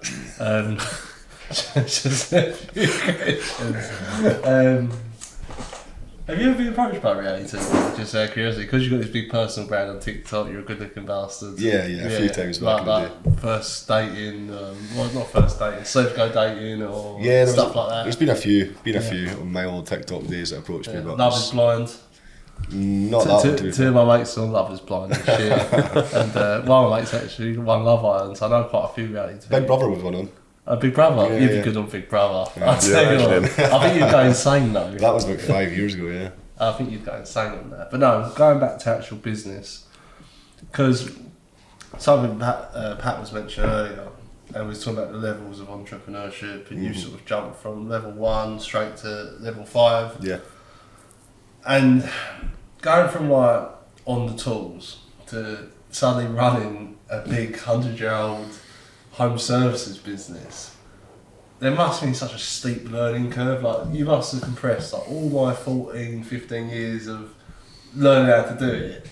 Just a few questions. Have you ever been approached by reality TV? Just out of curiosity, because you've got this big personal brand on TikTok, you're a good looking bastard. Yeah, a few times back in the day. First dating, well not first dating, safe go dating or stuff like that. There's been a few on my old TikTok days that approached me. But Love is Blind. Not that one too. Two of my mates on Love is Blind and shit. And one of my mates actually won Love Island, so I know quite a few reality TV. Big Brother was one on. Big Brother? You'd be good on Big Brother. I'll tell you what. I think you'd go insane though. That was about 5 years ago, yeah. I think you'd go insane on that. But no, going back to actual business, because something Pat was mentioning earlier, and we was talking about the levels of entrepreneurship, and you sort of jumped from level 1 straight to level 5. Yeah. And going from like on the tools to suddenly running a big 100-year-old home services business, there must have been such a steep learning curve. Like you must have compressed like all my 14, 15 years of learning how to do it,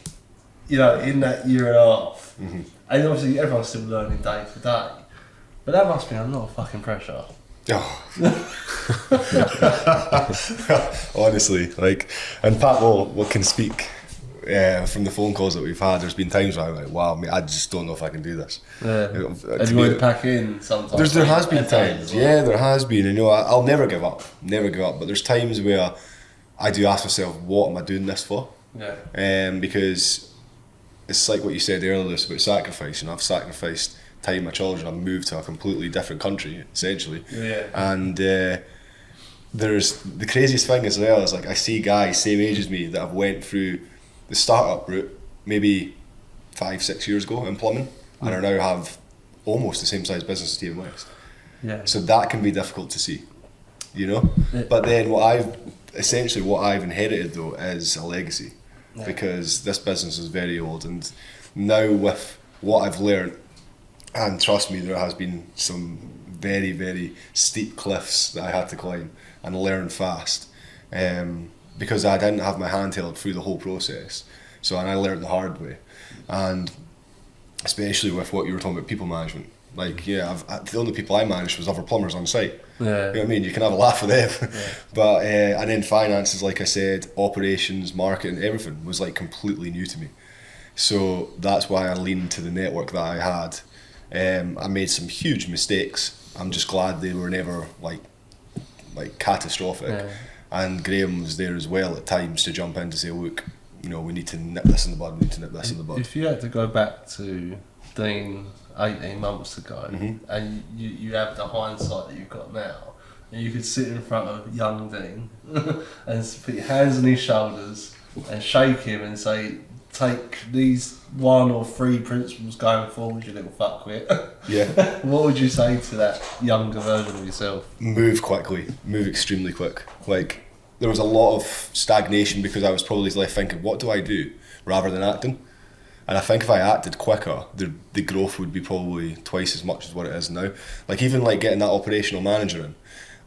you know, in that year and a half. Mm-hmm. And obviously everyone's still learning day to day, but that must be a lot of fucking pressure. Oh. Honestly, and Pat will can speak from the phone calls that we've had. There's been times where I'm like, wow, mate, I just don't know if I can do this. Yeah. Have you wanted to pack in sometimes? There has been times, there has been, and I'll never give up, but there's times where I do ask myself, what am I doing this for? Yeah. Because it's like what you said earlier, it's about sacrifice. And I've sacrificed time with my children. I've moved to a completely different country, essentially. Yeah. And there's the craziest thing as well is like I see guys same age as me that have went through the startup route maybe 5-6 years ago in plumbing and are now have almost the same size business as TM West. Yeah. So that can be difficult to see, you know. But then what I've inherited though is a legacy, because this business is very old, and now with what I've learned, and trust me, there has been some very, very steep cliffs that I had to climb and learn fast, because I didn't have my hand held through the whole process. So, and I learned the hard way, and especially with what you were talking about, people management. Like, the only people I managed was other plumbers on site. Yeah. You know what I mean? You can have a laugh with them. Yeah. But, and then finances, like I said, operations, marketing, everything was like completely new to me. So that's why I leaned to the network that I had. I made some huge mistakes. I'm just glad they were never like catastrophic. Yeah. And Graham was there as well at times to jump in to say, look, you know, we need to nip this in the bud, we need to nip this in the bud. If you had to go back to Dean 18 months ago, and you have the hindsight that you've got now, and you could sit in front of young Dean and put your hands on his shoulders and shake him and say, take these 1 or 3 principles going forward, you little fuckwit. Yeah. What would you say to that younger version of yourself? Move quickly, move extremely quick. Like, there was a lot of stagnation because I was probably left thinking, what do I do, rather than acting. And I think if I acted quicker, the growth would be probably twice as much as what it is now. Like, even like getting that operational manager in,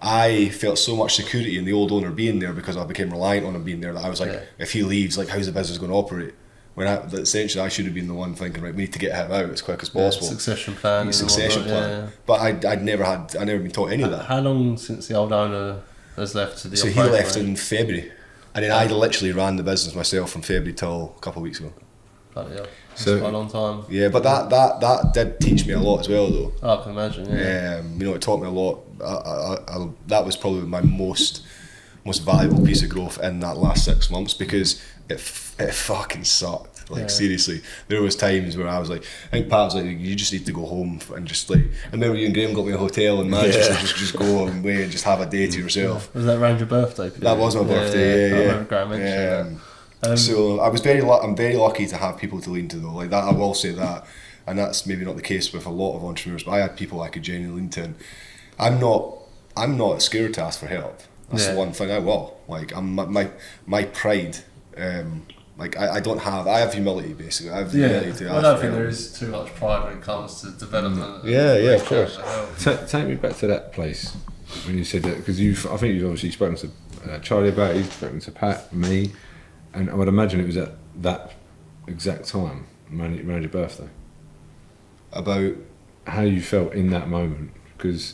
I felt so much security in the old owner being there because I became reliant on him being there, that I was like, if he leaves, like, how's the business going to operate? When essentially I should have been the one thinking, right, we need to get him out as quick as possible. Succession plan. But I'd never been taught any of that. How long since the old owner has left to the So he left in February, and then I literally ran the business myself from February till a couple of weeks ago. Bloody hell. So quite a long time. Yeah, but that did teach me a lot as well, though. Oh, I can imagine. Yeah. You know, it taught me a lot. That was probably my most valuable piece of growth in that last 6 months, because it fucking sucked. Like, seriously, there was times where I was like, I think Pat was like, you just need to go home and just like, I remember you and Graham got me a hotel in Manchester, just go away and just have a day to yourself. Was that around your birthday? That was my birthday, I remember Graham mentioning that. So I'm very lucky to have people to lean to, though. Like that, I will say that, and that's maybe not the case with a lot of entrepreneurs, but I had people I could genuinely lean to. And I'm not scared to ask for help. That's the one thing I will. Like, my pride. Like, I have humility, basically. I have the ability to ask. I don't think there is too much pride when it comes to development. Of course. Take me back to that place when you said that, because I think you've obviously spoken to Charlie about it, you've spoken to Pat, me, and I would imagine it was at that exact time, around your birthday. About how you felt in that moment, because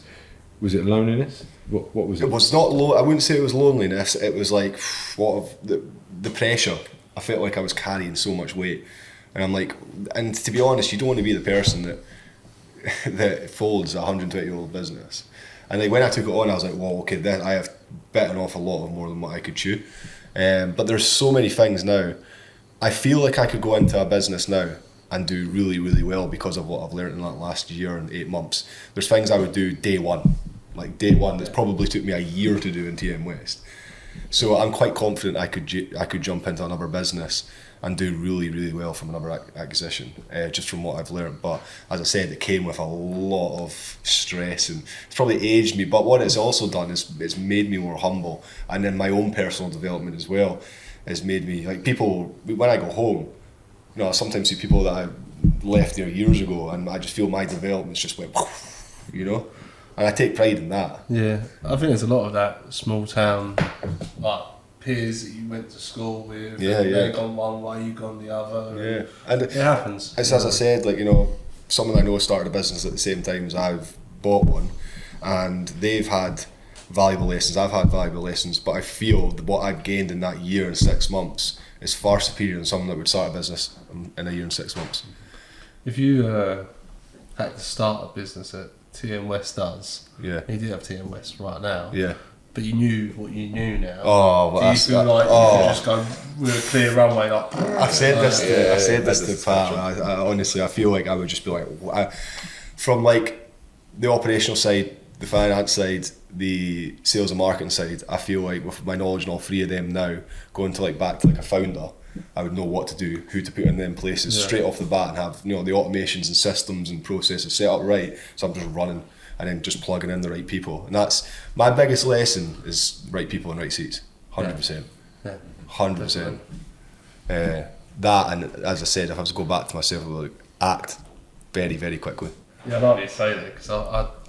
was it loneliness? What was it? It was not I wouldn't say it was loneliness. It was like the pressure. I felt like I was carrying so much weight, and I'm like, and to be honest, you don't want to be the person that folds a 120-year-old business. And like, when I took it on, I was like, well, okay, then I have bitten off a lot more than what I could chew. But there's so many things now. I feel like I could go into a business now and do really, really well because of what I've learned in that last year and 8 months. There's things I would do day one that's probably took me a year to do in TM West. So I'm quite confident I could jump into another business and do really, really well from another acquisition, just from what I've learned. But as I said, it came with a lot of stress, and it's probably aged me. But what it's also done is it's made me more humble, and then my own personal development as well has made me, like, people, when I go home, you know, I sometimes see people that I left there years ago, and I just feel my development's just went, you know. And I take pride in that. Yeah, I think there's a lot of that small town, like, peers that you went to school with. They've gone one way, you've gone the other. Yeah, and it happens. It's as I said, like, you know, someone I know started a business at the same time as I've bought one, and they've had valuable lessons. I've had valuable lessons, but I feel that what I've gained in that year and 6 months is far superior than someone that would start a business in a year and 6 months. If you had to start a business at TM West does. Yeah. You do have TM West right now. Yeah. but you knew what you knew now. Oh, well, do you feel like you could just go with a clear runway? Like, I said this to Pat. Sure. I honestly, I feel like I would just be like, from like the operational side, the finance side, the sales and marketing side, I feel like with my knowledge in all three of them now, going to like back to like a founder, I would know what to do, who to put in them places straight off the bat, and have, you know, the automations and systems and processes set up right, so I'm just running and then just plugging in the right people. And that's my biggest lesson, is right people in right seats, 100%. 100%. That, and as I said, if I was to go back to myself, I would act very, very quickly. Yeah, I like you say that, because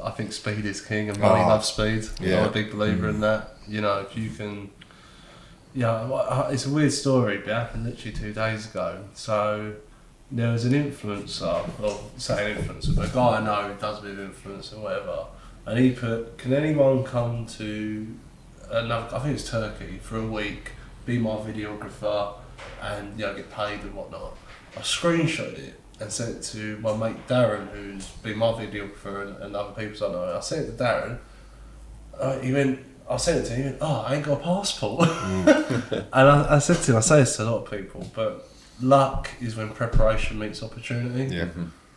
I think speed is king, and money loves speed. Yeah. I'm a big believer in that. You know, if you can... Yeah, it's a weird story, but it happened literally 2 days ago. So there was an influencer, or say an influencer, but a guy I know who does a bit of influence and whatever, and he put, can anyone come to another, I think it's Turkey, for a week, be my videographer, and, you know, get paid and whatnot. I screenshot it and sent it to my mate Darren, who's been my videographer, and other people I know. I sent it to Darren. He went, I sent it to him, he went, oh, I ain't got a passport. And I said to him, I say this to a lot of people, but luck is when preparation meets opportunity. Yeah.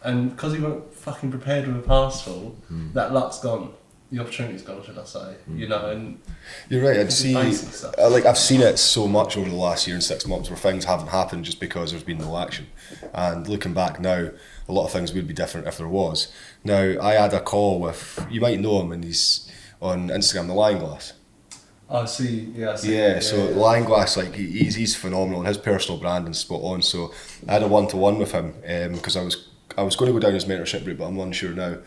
And because he weren't fucking prepared with a passport, that luck's gone. The opportunity's gone, should I say? You know, and you're right. I'd it's see, basic stuff. like I've seen it so much over the last year and 6 months where things haven't happened just because there's been no action. And looking back now, a lot of things would be different if there was. Now, I had a call with, you might know him, and he's on Instagram, the Lion Glass. I see. So Lion Glass, like he's phenomenal, and his personal branding's spot on. So I had a 1-to-1 with him because I was going to go down his mentorship route, but I'm unsure now,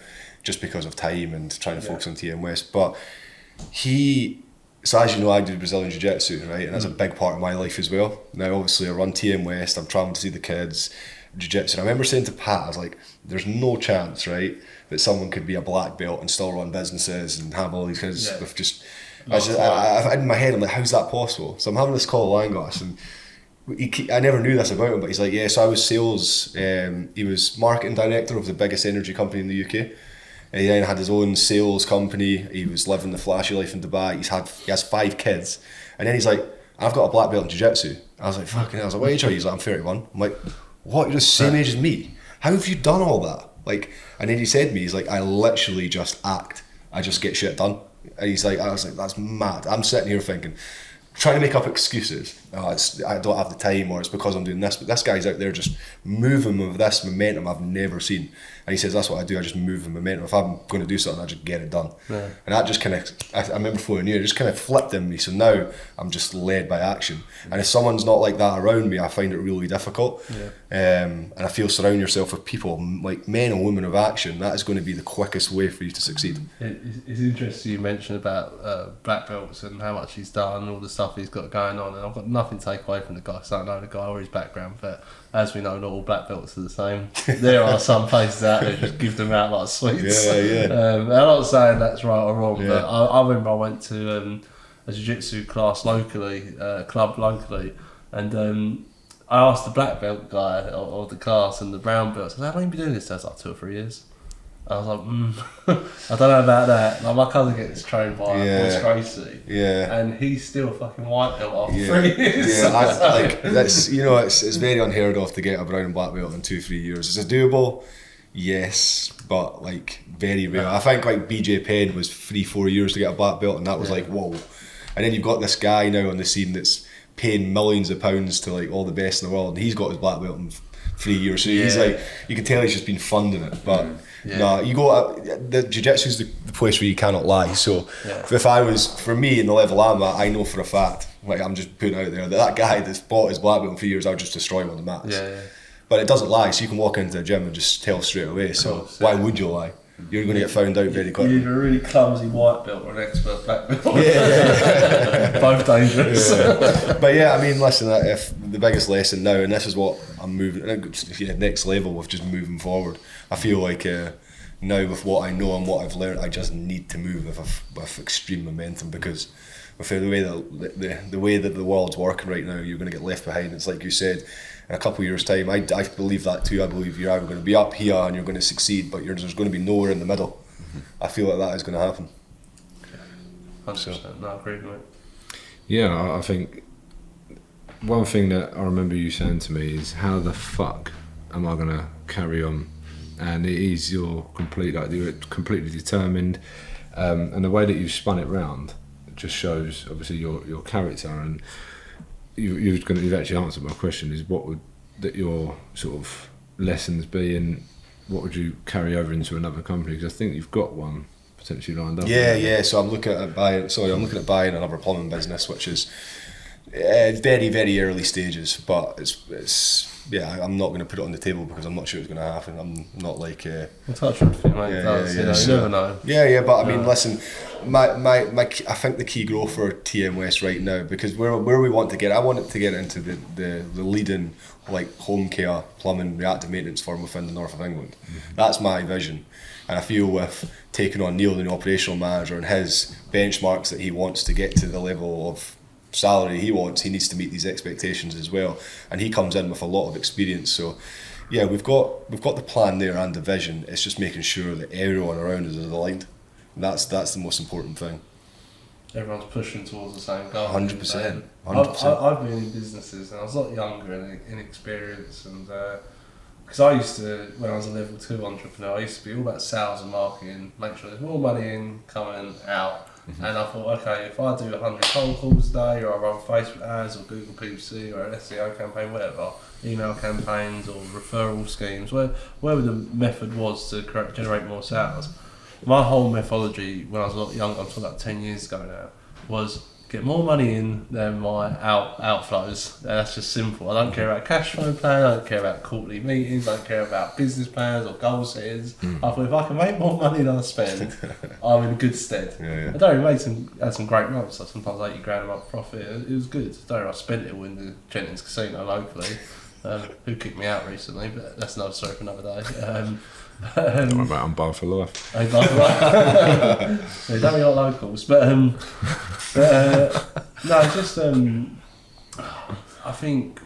just because of time and trying to focus on TM West. But so as you know, I do Brazilian Jiu-Jitsu, right, and that's a big part of my life as well. Now, obviously, I run TM West. I'm traveling to see the kids, Jiu-Jitsu. And I remember saying to Pat, I was like, "There's no chance, right, that someone could be a black belt and still run businesses and have all these kids with just." I in my head, I'm like, how's that possible? So I'm having this call at Lion Glass, and I never knew this about him, but he's like, yeah, so I was sales, he was marketing director of the biggest energy company in the UK. He then had his own sales company, he was living the flashy life in Dubai, he has 5 kids, and then he's like, I've got a black belt in Jiu-Jitsu. I was like, fucking hell. I was like, what age are you? He's like, I'm 31. I'm like, what, you're the same age as me? How have you done all that? Like, and then he said to me, he's like, I literally just act, I just get shit done. And he's like, I was like, that's mad. I'm sitting here thinking, trying to make up excuses. Oh, I don't have the time, or it's because I'm doing this. But this guy's out there just moving with this momentum I've never seen. And he says, that's what I do. I just move with momentum. If I'm going to do something, I just get it done. Yeah. And that just kind of, I remember before I knew it, just kind of flipped in me. So now I'm just led by action. And if someone's not like that around me, I find it really difficult. Yeah. And I feel surround yourself with people, like men and women of action. That is going to be the quickest way for you to succeed. It's interesting you mentioned about black belts and how much he's done and all the stuff he's got going on. And I've got nothing to take away from the guy, so I don't know the guy or his background, but as we know, not all black belts are the same. There are some places out there just give them out like sweets. I'm not saying that's right or wrong, but I remember I went to a jiu-jitsu class locally, club locally, and I asked the black belt guy of the class and the brown belt, I said, how long have you been doing this? I was like, 2 or 3 years. I was like, I don't know about that. Like, my cousin gets trained by Boyce Gracie, and he's still a fucking white belt after 3 years. That's, you know, it's very unheard of to get a brown and black belt in 2-3 years. Is it doable? Yes, but like very rare. I think like BJ Penn was 3-4 years to get a black belt, and that was like whoa. And then you've got this guy now on the scene that's paying millions of pounds to like all the best in the world, and he's got his black belt in 3 years. So he's like, you can tell he's just been funding it, but. No, you go. The jiu-jitsu is the place where you cannot lie. So, if I was, for me, in the level I'm at, I know for a fact, like I'm just putting out there that guy that's bought his black belt in 3 years, I'll just destroy him on the mats. But it doesn't lie, so you can walk into the gym and just tell straight away. So why would you lie? You're going to get found out very quickly. You're either a really clumsy white belt or an expert black belt. Both dangerous. But yeah, I mean, listen, if the biggest lesson now, and this is what I'm moving, next level with just moving forward. I feel like now with what I know and what I've learned, I just need to move with extreme momentum, because with the way that the world's working right now, you're going to get left behind. It's like you said, in a couple of years' time, I believe that too. I believe you're either going to be up here and you're going to succeed, but there's going to be nowhere in the middle. I feel like that is going to happen. 100%. No, I agree with it. Yeah, I think one thing that I remember you saying to me is, how the fuck am I going to carry on? And it is, you're completely determined, and the way that you've spun it round just shows obviously your character. And you've actually answered my question, is what would that your sort of lessons be, and what would you carry over into another company? Because I think you've got one potentially lined up. Yeah. So I'm looking at buying another plumbing business, which is very, very early stages. But it's I'm not going to put it on the table because I'm not sure it's going to happen. I'm not like. We'll touch on it, mate. You never know. Yeah. But I mean, listen, my I think the key growth for TM West right now, because where we want to get, I want it to get into the leading like home care, plumbing, reactive maintenance firm within the north of England. Mm-hmm. That's my vision. And I feel with taking on Neil, the new operational manager, and his benchmarks that he wants to get to the level of salary he wants, he needs to meet these expectations as well. And he comes in with a lot of experience. So yeah, we've got the plan there and the vision. It's just making sure that everyone around us is aligned. And that's the most important thing. Everyone's pushing towards the same goal. 100%. I've been in businesses and I was a lot younger and inexperienced, and because I used to, when I was a level 2 entrepreneur, I used to be all about sales and marketing, make sure there's more money in, coming out. Mm-hmm. And I thought, okay, if I do 100 cold calls a day, or I run Facebook ads or Google PPC or an SEO campaign, whatever, email campaigns or referral schemes, whatever the method was to generate more sales. My whole methodology when I was a lot younger, I'm talking about 10 years ago now, was get more money in than my outflows. That's just simple. I don't care about cash flow plan, I don't care about quarterly meetings, I don't care about business plans or goal settings. I thought if I can make more money than I spend, I'm in good stead. I don't even had some great months, so sometimes 80 grand a month profit. It was good. I spent it all in the Jennings Casino locally, who kicked me out recently, but that's another story for another day. Don't worry about it, I'm bar for life. They don't be like locals, but no, just I think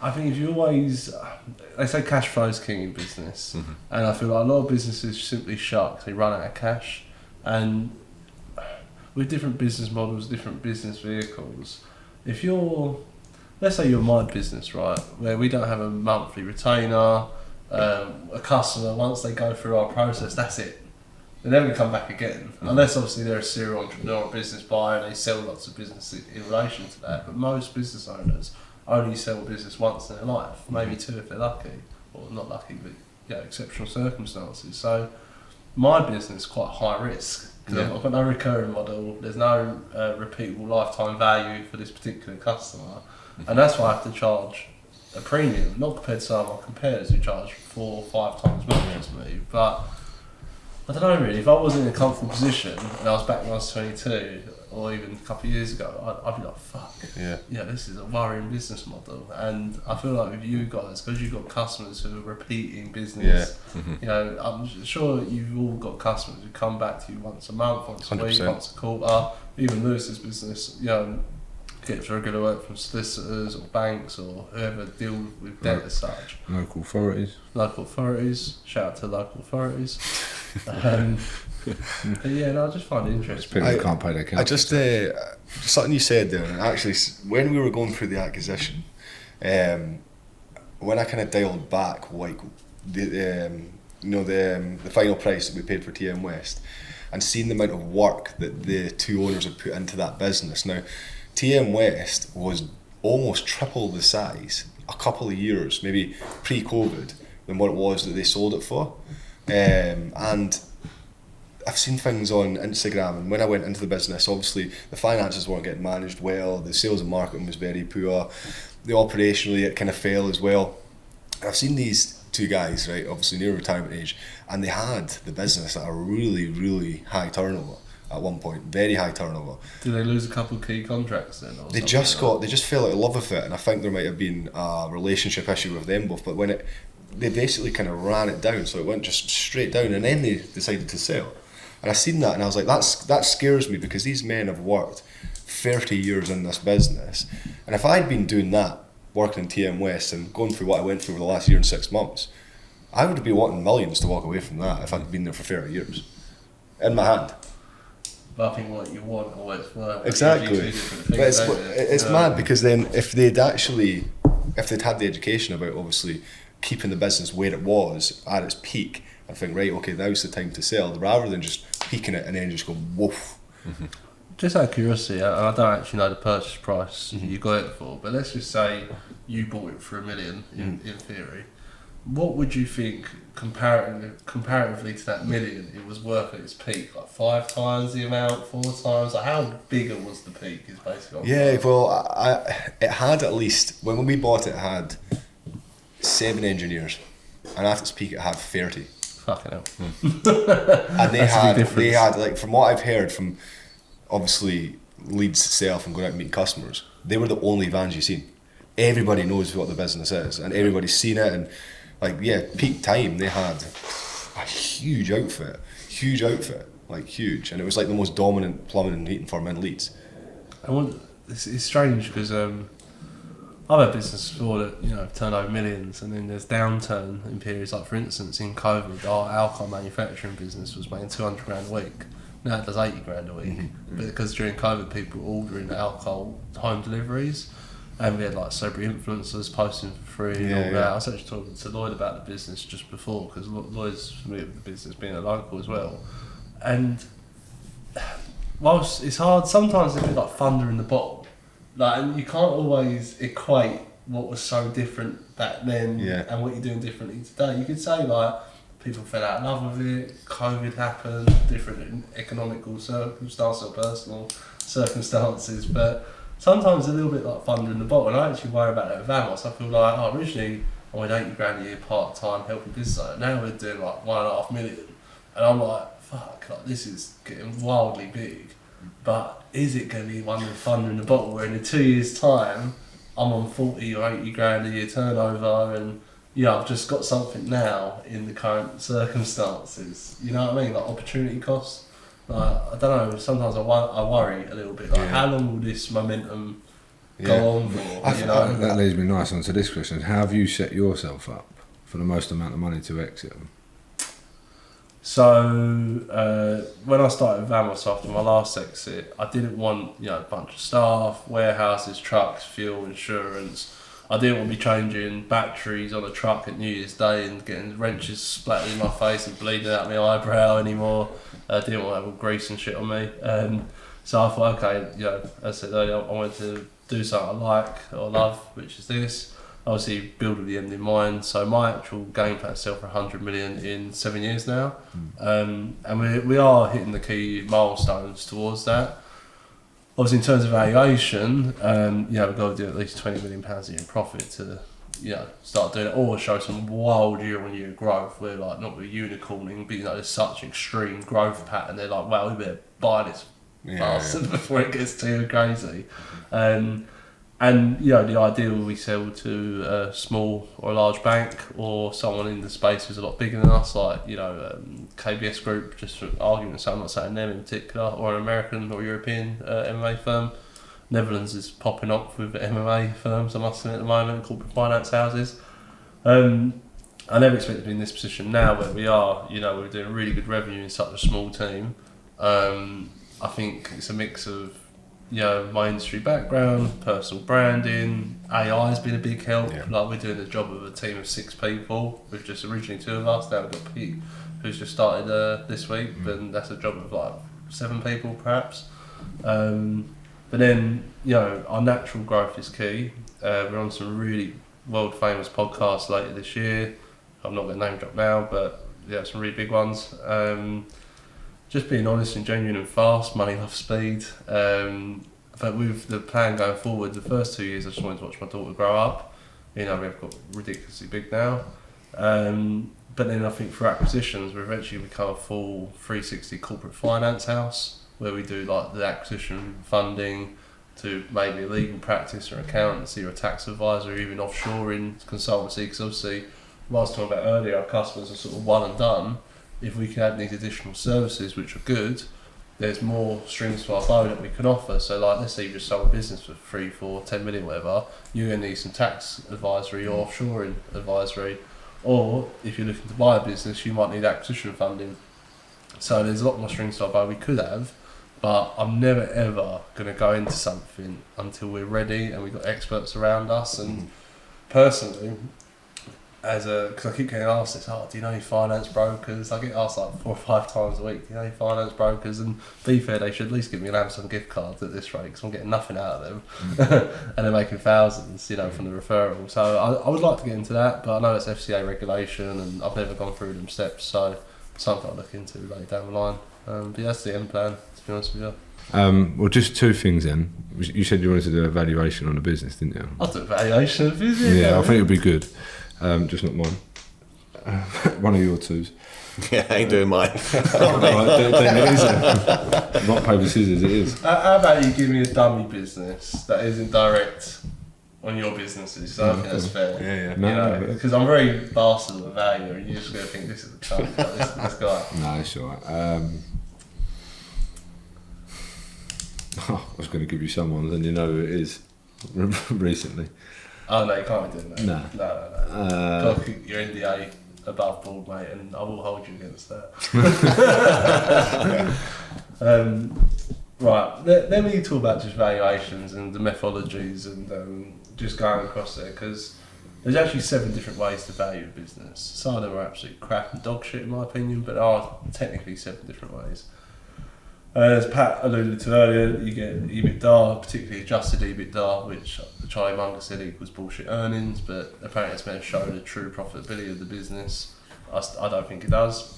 if you always, they say cash flow is king in business, and I feel like a lot of businesses simply shut because they run out of cash, and with different business models, different business vehicles, if you're, let's say you're my business, right, where we don't have a monthly retainer. A customer, once they go through our process, that's it. They never come back again, unless obviously they're a serial entrepreneur or business buyer and they sell lots of business in relation to that. But most business owners only sell business once in their life, maybe 2 if they're lucky, or not lucky, but exceptional circumstances. So my business is quite high risk because I've got no recurring model. There's no repeatable lifetime value for this particular customer, and that's why I have to charge a premium, not compared to some of my competitors who charge 4 or 5 times more than me. But I don't know really, if I was in a comfortable position and I was back when I was 22 or even a couple of years ago, I'd be like, fuck, this is a worrying business model. And I feel like with you guys, because you've got customers who are repeating business, I'm sure you've all got customers who come back to you once a month, once a 100%. week, once a quarter. Even Lewis's business, gets regular work from solicitors or banks or whoever deal with debt as such. Local authorities. Shout out to local authorities. But I just find it interesting. People can't pay their council. I just something you said there, and actually when we were going through the acquisition, when I kind of dialed back like the final price that we paid for TM West, and seeing the amount of work that the 2 owners had put into that business. Now, TM West was almost triple the size a couple of years, maybe pre-COVID, than what it was that they sold it for. And I've seen things on Instagram, and when I went into the business, obviously the finances weren't getting managed well, the sales and marketing was very poor, the operationally it kind of fell as well. I've seen these 2 guys, right, obviously near retirement age, and they had the business at a really, really high turnover. At one point, very high turnover. Did they lose a couple of key contracts then? They just fell out of love with it, and I think there might have been a relationship issue with them both. But they basically kind of ran it down, so it went just straight down, and then they decided to sell. And I seen that, and I was like, that scares me, because these men have worked 30 years in this business, and if I'd been doing that, working in TM West and going through what I went through for the last year and 6 months, I would be wanting millions to walk away from that if I'd been there for 30 years, in my hand. upping what you want or what it's worth. Exactly. But it's mad because then if they'd had the education about obviously keeping the business where it was at its peak, I think, right, okay, now's the time to sell, rather than just peaking it and then just go woof. Just out of curiosity, and I don't actually know the purchase price you got it for, but let's just say you bought it for $1 million in theory. What would you think comparatively to that $1 million it was worth at its peak? Like 5 times the amount, 4 times? Like how bigger was the peak? Is basically. Yeah, well, it had at least, when we bought it, it had 7 engineers, and at its peak it had 30. Fucking hell. And they had like, from what I've heard from obviously Leeds itself and going out and meeting customers, they were the only vans you seen. Everybody knows what the business is, and everybody's seen it. And like, yeah, peak time they had a huge outfit, like huge, and it was like the most dominant plumbing and heating firm in Leeds. It's strange because I've had businesses before that turned over millions, and then there's downturn in periods. Like for instance, in COVID, our alcohol manufacturing business was making $200,000 a week. Now it does $80,000 a week, but because during COVID people were ordering alcohol home deliveries, and we had like celebrity influencers posting for free and all that. I was actually talking to Lloyd about the business just before, because Lloyd's familiar with the business being a local as well. And whilst it's hard, sometimes it's a bit like thunder in the bottle. Like, and you can't always equate what was so different back then and what you're doing differently today. You could say like people fell out of love with it, COVID happened, different economical circumstances or personal circumstances, but sometimes a little bit like thunder in the bottle. And I actually worry about that with Vamos. I feel like originally I went $80,000 a year part-time helping business owner. Now we're doing like $1.5 million, and I'm like, fuck, like this is getting wildly big. But is it going to be one with thunder in the bottle where in 2 years' time I'm on 40 or 80 grand a year turnover, and I've just got something now in the current circumstances? You know what I mean? Like opportunity costs. Like, I don't know. Sometimes I worry a little bit. Like, how long will this momentum go on for? That leads me nice onto this question. How have you set yourself up for the most amount of money to exit them? So when I started Vamos after my last exit, I didn't want a bunch of staff, warehouses, trucks, fuel, insurance. I didn't want to be changing batteries on a truck at New Year's Day and getting wrenches splattered in my face and bleeding out my eyebrow anymore. I didn't want to have all grease and shit on me. So I thought, okay, as I said earlier, I wanted to do something I like or love, which is this. Obviously, build with the end in mind. So my actual game plan is sell for 100 million in 7 years now, and we are hitting the key milestones towards that. Obviously, in terms of valuation, we've got to do at least £20 million a year in profit to start doing it, or show some wild year-on-year growth. We're like not really unicorning, but there's such extreme growth pattern. They're like, well, we better buy this bastard before it gets too crazy. And the ideal we sell to a small or a large bank or someone in the space who's a lot bigger than us, like KBS Group, just for argument's sake. I'm not saying them in particular, or an American or European MMA firm. Netherlands is popping up with MMA firms, I must say, at the moment, corporate finance houses. I never expected to be in this position now where we are. We're doing really good revenue in such a small team. I think it's a mix of my industry background, personal branding, AI has been a big help. Like, we're doing the job of a team of 6 people. We've just originally 2 of us. Now we've got Pete, who's just started this week, and that's a job of like 7 people perhaps. But then, our natural growth is key. We're on some really world famous podcasts later this year. I'm not going to name drop now, but some really big ones. Just being honest and genuine and fast, money, love, speed. But with the plan going forward, the first 2 years I just wanted to watch my daughter grow up. We've got ridiculously big now. But then I think for acquisitions, we're eventually become a full 360 corporate finance house, where we do like the acquisition funding to maybe a legal practice or accountancy or a tax advisor, or even offshoring consultancy. Because obviously, what I was talking about earlier, our customers are sort of one and done. If we can add these additional services, which are good, there's more strings to our bow that we can offer. So like, let's say you just sold a business for 3, 4, 10 million, whatever, you're going to need some tax advisory or offshoring advisory. Or if you're looking to buy a business, you might need acquisition funding. So there's a lot more strings to our bow we could have, But I'm never ever going to go into something until we're ready and we've got experts around us. And personally, because I keep getting asked this, do you know any finance brokers? I get asked like 4 or 5 times a week, do you know any finance brokers? And to be fair, they should at least give me an Amazon gift card at this rate, because I'm getting nothing out of them. And they're making thousands, you know, from the referral. So I would like to get into that, but I know it's FCA regulation and I've never gone through them steps, so something I'll look into later down the line. But that's the end plan, to be honest with you. Well, just 2 things then. You said you wanted to do a valuation on the business, didn't you? I'll do a valuation of business. Yeah, I think it would be good. Just not mine. One of your 2s. Yeah, I ain't doing mine. Rock, paper, scissors, it is. How about you give me a dummy business that isn't direct on your businesses? So I think that's fair. Yeah. No, because I'm very bastard at value, and you're just going to think this is a cunt, like this guy. No, it's alright. I was going to give you someone, and you know who it is. Recently. Oh no, you can't be doing that. No. Got to keep your NDA above board, mate, and I will hold you against that. Right, let me talk about just valuations and the methodologies and just going across there, because there's actually 7 different ways to value a business. Some of them are absolute crap and dog shit in my opinion, but there are technically 7 different ways. As Pat alluded to earlier, you get EBITDA, particularly adjusted EBITDA, which Charlie Munger said equals bullshit earnings, but apparently it's meant to show the true profitability of the business. I don't think it does.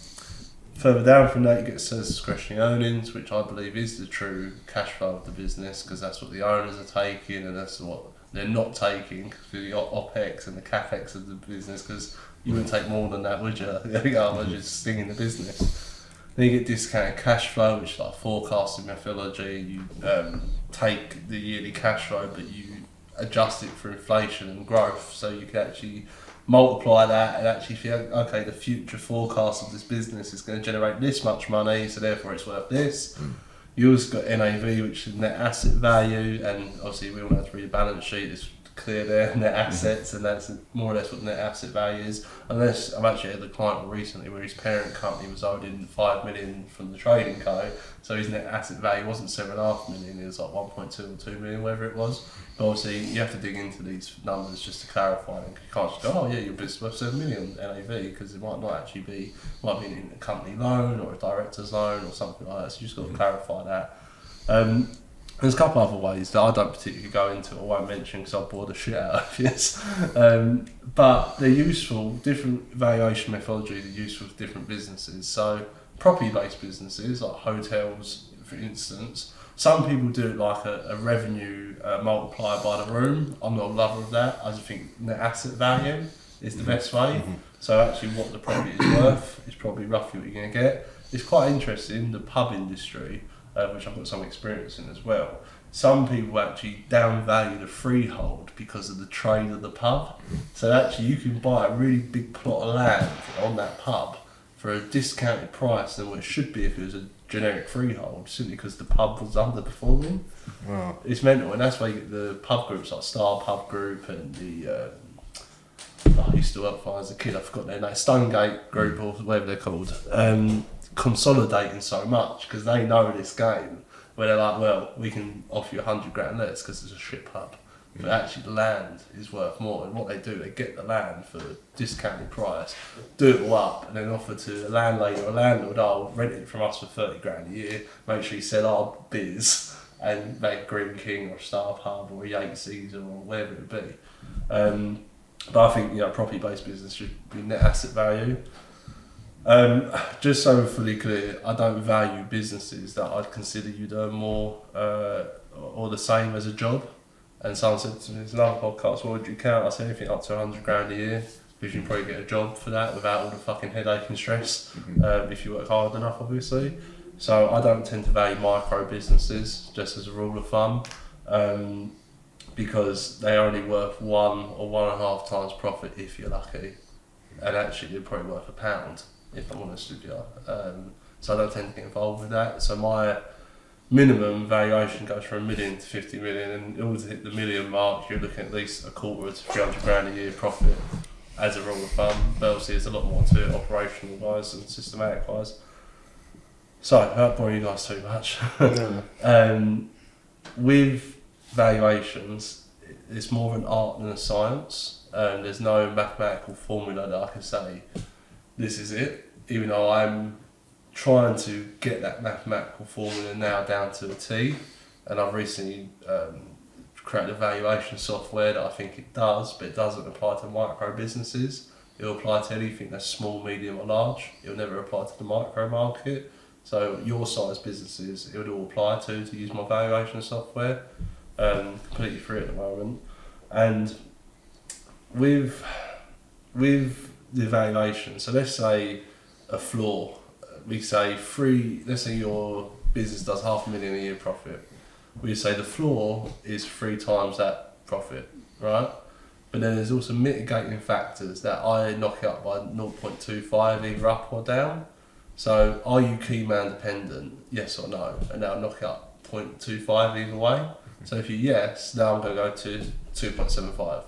Further down from that, you get sales discretionary earnings, which I believe is the true cash flow of the business, because that's what the owners are taking and that's what they're not taking for the OPEX and the CAPEX of the business, because you wouldn't take more than that, would you? Otherwise you're just stinging the business. Then you get discounted cash flow, which is like forecasting methodology. You take the yearly cash flow, but you adjust it for inflation and growth, so you can actually multiply that and actually think, okay, the future forecast of this business is going to generate this much money, so therefore it's worth this. You also got NAV, which is net asset value, and obviously we all have to read the balance sheet. It's clear there, net assets, and that's more or less what net asset value is. Unless I've actually had a client recently where his parent company was owed in 5 million from the trading co, so his net asset value wasn't 7.5 million, it was like 1.2 or 2 million, whatever it was. But obviously you have to dig into these numbers just to clarify them. You can't just go, oh yeah, your business is worth 7 million NAV, because it might not actually be, might be in a company loan or a director's loan or something like that, so you just got to clarify that. There's a couple other ways that I don't particularly go into or won't mention because I'll bore the shit out of this. But they're useful, different valuation methodologies are useful for different businesses. So property-based businesses like hotels, for instance, some people do it like a revenue multiplier by the room. I'm not a lover of that. I just think net asset value is the best way. So actually what the property is worth is probably roughly what you're going to get. It's quite interesting, the pub industry, which I've got some experience in as well. Some people actually downvalue the freehold because of the trade of the pub. So actually you can buy a really big plot of land on that pub for a discounted price than what it should be if it was a generic freehold, simply because the pub was underperforming. Wow. It's mental, and that's why you get the pub groups like Star Pub Group and the I used to work for as a kid, I forgot their name, Stonegate Group or whatever they're called, consolidating so much because they know this game where they're like, well, we can offer you 100 grand less because it's a shit pub, but actually the land is worth more. And what they do, they get the land for a discounted price, do it all up, and then offer to a landlady or a landlord, I'll rent it from us for 30 grand a year, make sure you sell our biz and make Green King or Star Pub or Yates's or whatever it be. But I think, you know, property-based business should be net asset value. Just so we're fully clear, I don't value businesses that I'd consider you'd earn more or the same as a job. And someone said to me, there's another podcast, what would you count? I said anything up to 100 grand a year, because you can probably get a job for that without all the fucking headache and stress, if you work hard enough, obviously. So I don't tend to value micro businesses, just as a rule of thumb, because they're only worth 1 or 1.5 times profit if you're lucky. And actually they're probably worth £1, if I'm honest with you. So I don't tend to get involved with that. So my minimum valuation goes from 1 million to 50 million, and in order to hit the million mark, you're looking at least a quarter to 300 grand a year profit as a rule of thumb. But obviously there's a lot more to it, operational wise and systematic wise. Sorry, without boring you guys too much. No. With valuations, it's more of an art than a science. There's no mathematical formula that I can say, this is it. Even though I'm trying to get that mathematical formula now down to a T. And I've recently created a valuation software that I think it does, but it doesn't apply to micro businesses. It'll apply to anything that's small, medium or large. It'll never apply to the micro market. So your size businesses, it would all apply to use my valuation software. Completely free at the moment. And with the valuation, so let's say a floor, let's say your business does $500,000 a year profit. We say the floor is 3 times that profit, right? But then there's also mitigating factors that I knock it up by 0.25 either up or down. So are you key man dependent? Yes or no? And now knock it up 0.25 either way. So if you yes, now I'm going to go to 2.75.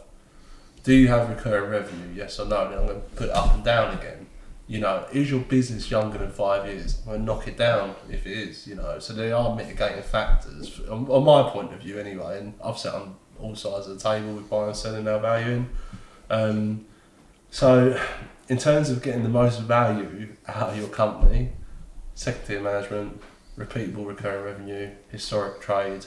Do you have recurring revenue? Yes or no? Then I'm going to put it up and down again. You know, is your business younger than 5 years? I'm going to knock it down if it is, you know. So there are mitigating factors, on my point of view anyway, and I've sat on all sides of the table with buying and selling now valuing. So in terms of getting the most value out of your company, second tier management, repeatable recurring revenue, historic trade,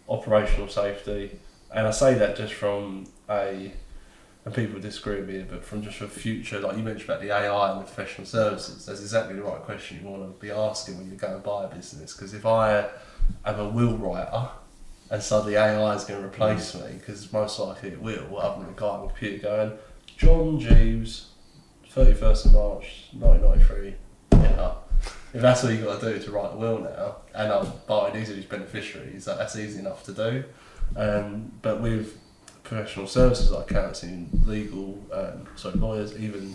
operational safety, and I say that just from and people disagree with me, but from just a future, like you mentioned about the AI and the professional services, that's exactly the right question you want to be asking when you go and buy a business. Because if I am a will writer and suddenly AI is going to replace me, because most likely it will, other than a guy on the computer going, John Jeeves, 31st of March 1993, yeah. If that's all you got to do to write a will now, and I'm buying these are his beneficiaries, that's easy enough to do. But with professional services like accounting, legal, lawyers, even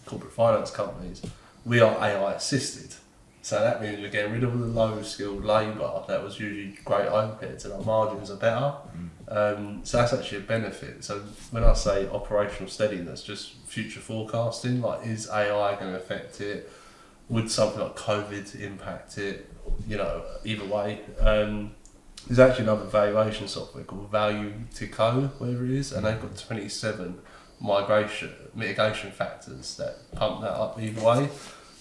corporate finance companies, we are AI assisted. So that means we're getting rid of the low skilled labour that was usually great overheads and our margins are better. So that's actually a benefit. So when I say operational steadiness, just future forecasting, like is AI going to affect it? Would something like COVID impact it? You know, either way. There's actually another valuation software called Value to Co, whatever it is, and they've got 27 mitigation factors that pump that up either way.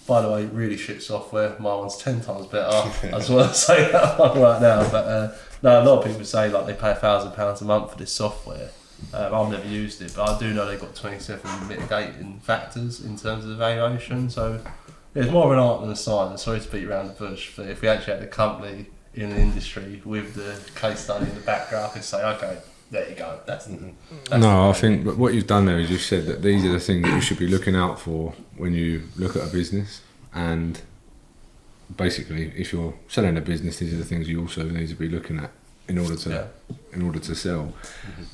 By the way, really shit software. My one's 10 times better. I just want to say that one right now. But no, a lot of people say like they pay £1,000 a month for this software. I've never used it, but I do know they've got 27 mitigating factors in terms of the valuation. So yeah, it's more of an art than a science. Sorry to beat around the bush, but if we actually had a company in the industry with the case study in the background, I could say, okay, there you go. I think but what you've done there is you've said that these are the things that you should be looking out for when you look at a business, and basically if you're selling a business, these are the things you also need to be looking at in order to sell.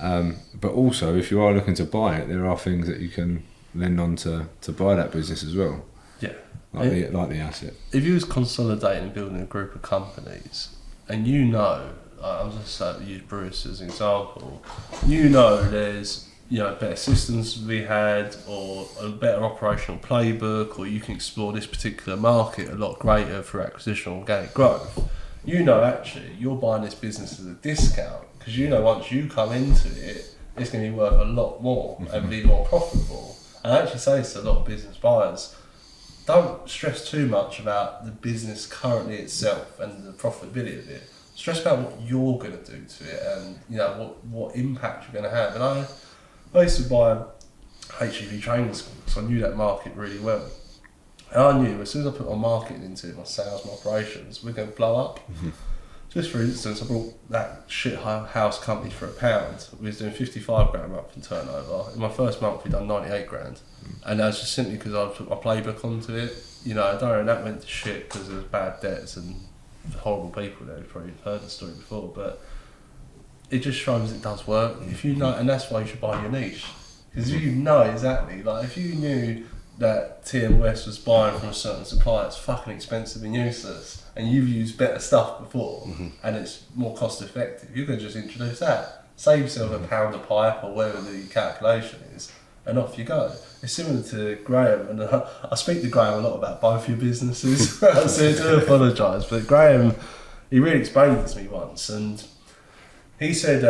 But also if you are looking to buy it, there are things that you can lend on to buy that business as well. Yeah. Like the asset. If you was consolidating and building a group of companies, and you know, I'm just use Bruce as an example, you know there's better systems to be had, or a better operational playbook, or you can explore this particular market a lot greater through acquisition or organic growth. You know actually you're buying this business at a discount, because you know once you come into it, it's going to be worth a lot more and be more profitable. And I actually say this to a lot of business buyers, don't stress too much about the business currently itself and the profitability of it. Stress about what you're going to do to it, and what impact you're going to have. And I used to buy HEV training school, so I knew that market really well. And I knew as soon as I put my marketing into it, my sales, my operations, we're going to blow up. Just for instance, I bought that shit house company for £1. We was doing 55 grand a month in turnover. In my first month, we done 98 grand. And that's just simply because I put my playbook onto it. That went to shit because there was bad debts and horrible people there. You've probably heard the story before, but it just shows it does work. If you know, and that's why you should buy your niche. Because you know exactly, like if you knew that TM West was buying from a certain supplier, it's fucking expensive and useless, and you've used better stuff before, and it's more cost effective, you can just introduce that. Save yourself £1 a pipe or whatever the calculation is, and off you go. It's similar to Graham, and I speak to Graham a lot about both your businesses, so I do apologise. But Graham, he really explained it to me once, and he said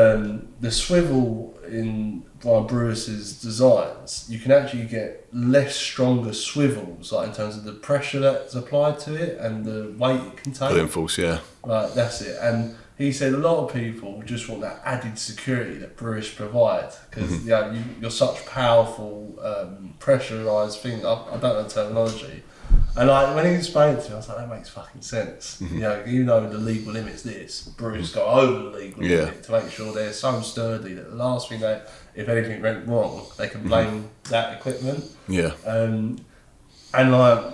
the swivel in Brian Bruce's designs, you can actually get less stronger swivels, like in terms of the pressure that's applied to it and the weight it can take. Pulling force, yeah. Like, that's it. And he said a lot of people just want that added security that Bruce provide, because you're such powerful pressurised things. I don't know the terminology. And like when he explained it to me, I was like, that makes fucking sense. You know the legal limit's this. Bruce go over the legal limit to make sure they're so sturdy that the last thing that, if anything went wrong, they can blame that equipment. Yeah. And like,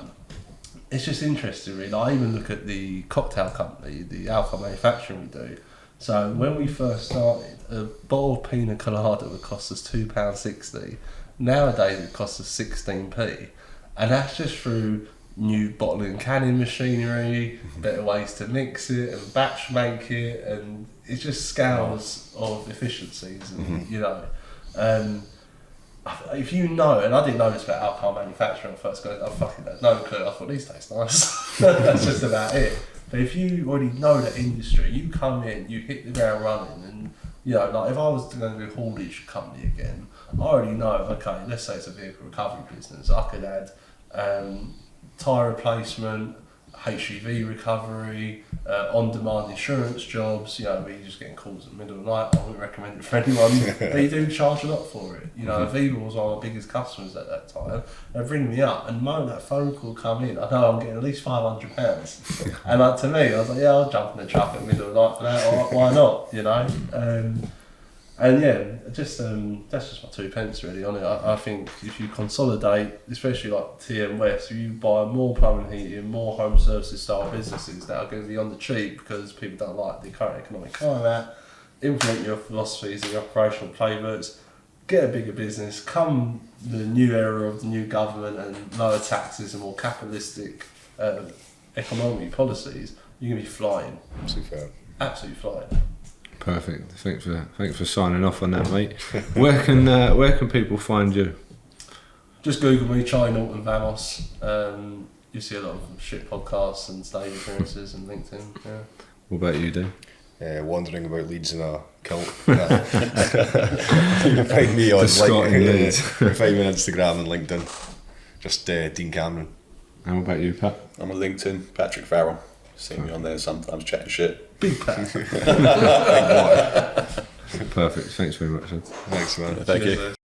it's just interesting, really. I even look at the cocktail company, the alcohol manufacturing we do. So when we first started, a bottle of pina colada would cost us £2.60. Nowadays it costs us 16p. And that's just through new bottling and canning machinery, better ways to mix it and batch make it, and it's just scales of efficiencies, and if you know, and I didn't know this about alcohol manufacturing when I first got it, I fucking had no clue. I thought these taste nice. That's just about it. But if you already know the industry, you come in, you hit the ground running, and like if I was going to do a haulage company again, I already know, okay, let's say it's a vehicle recovery business, I could add tyre replacement, HGV recovery, on-demand insurance jobs. Where you're just getting calls in the middle of the night. I wouldn't recommend it for anyone, but you do charge a lot for it. Aviva was one of our biggest customers at that time. They ring me up, and the moment that phone call come in, I know I'm getting at least £500. And like, to me, I was like, yeah, I'll jump in the truck in the middle of the night for that. Or why not? And yeah, just that's just my 2 pence really on it. I think if you consolidate, especially like TM West, if you buy more plumbing, heating, more home services style businesses that are going to be on the cheap because people don't like the current economic climate, implement your philosophies and your operational playbooks, get a bigger business, come the new era of the new government and lower taxes and more capitalistic economic policies, you're going to be flying. Absolutely flying. Perfect. Thanks for signing off on that, mate. Where can people find you? Just Google me, Charlie Norton Vamos. You see a lot of shit podcasts and stage appearances and LinkedIn. Yeah. What about you, Dean? Wandering about Leeds in a kilt. You can find me on Leeds. You can find me on Instagram and LinkedIn. Just Dean Cameron. And what about you, Pat? I'm on LinkedIn, Patrick Farrell. See me on there sometimes chatting shit. Big Pat. Perfect. Thanks very much, man. Thanks, man. Thank you.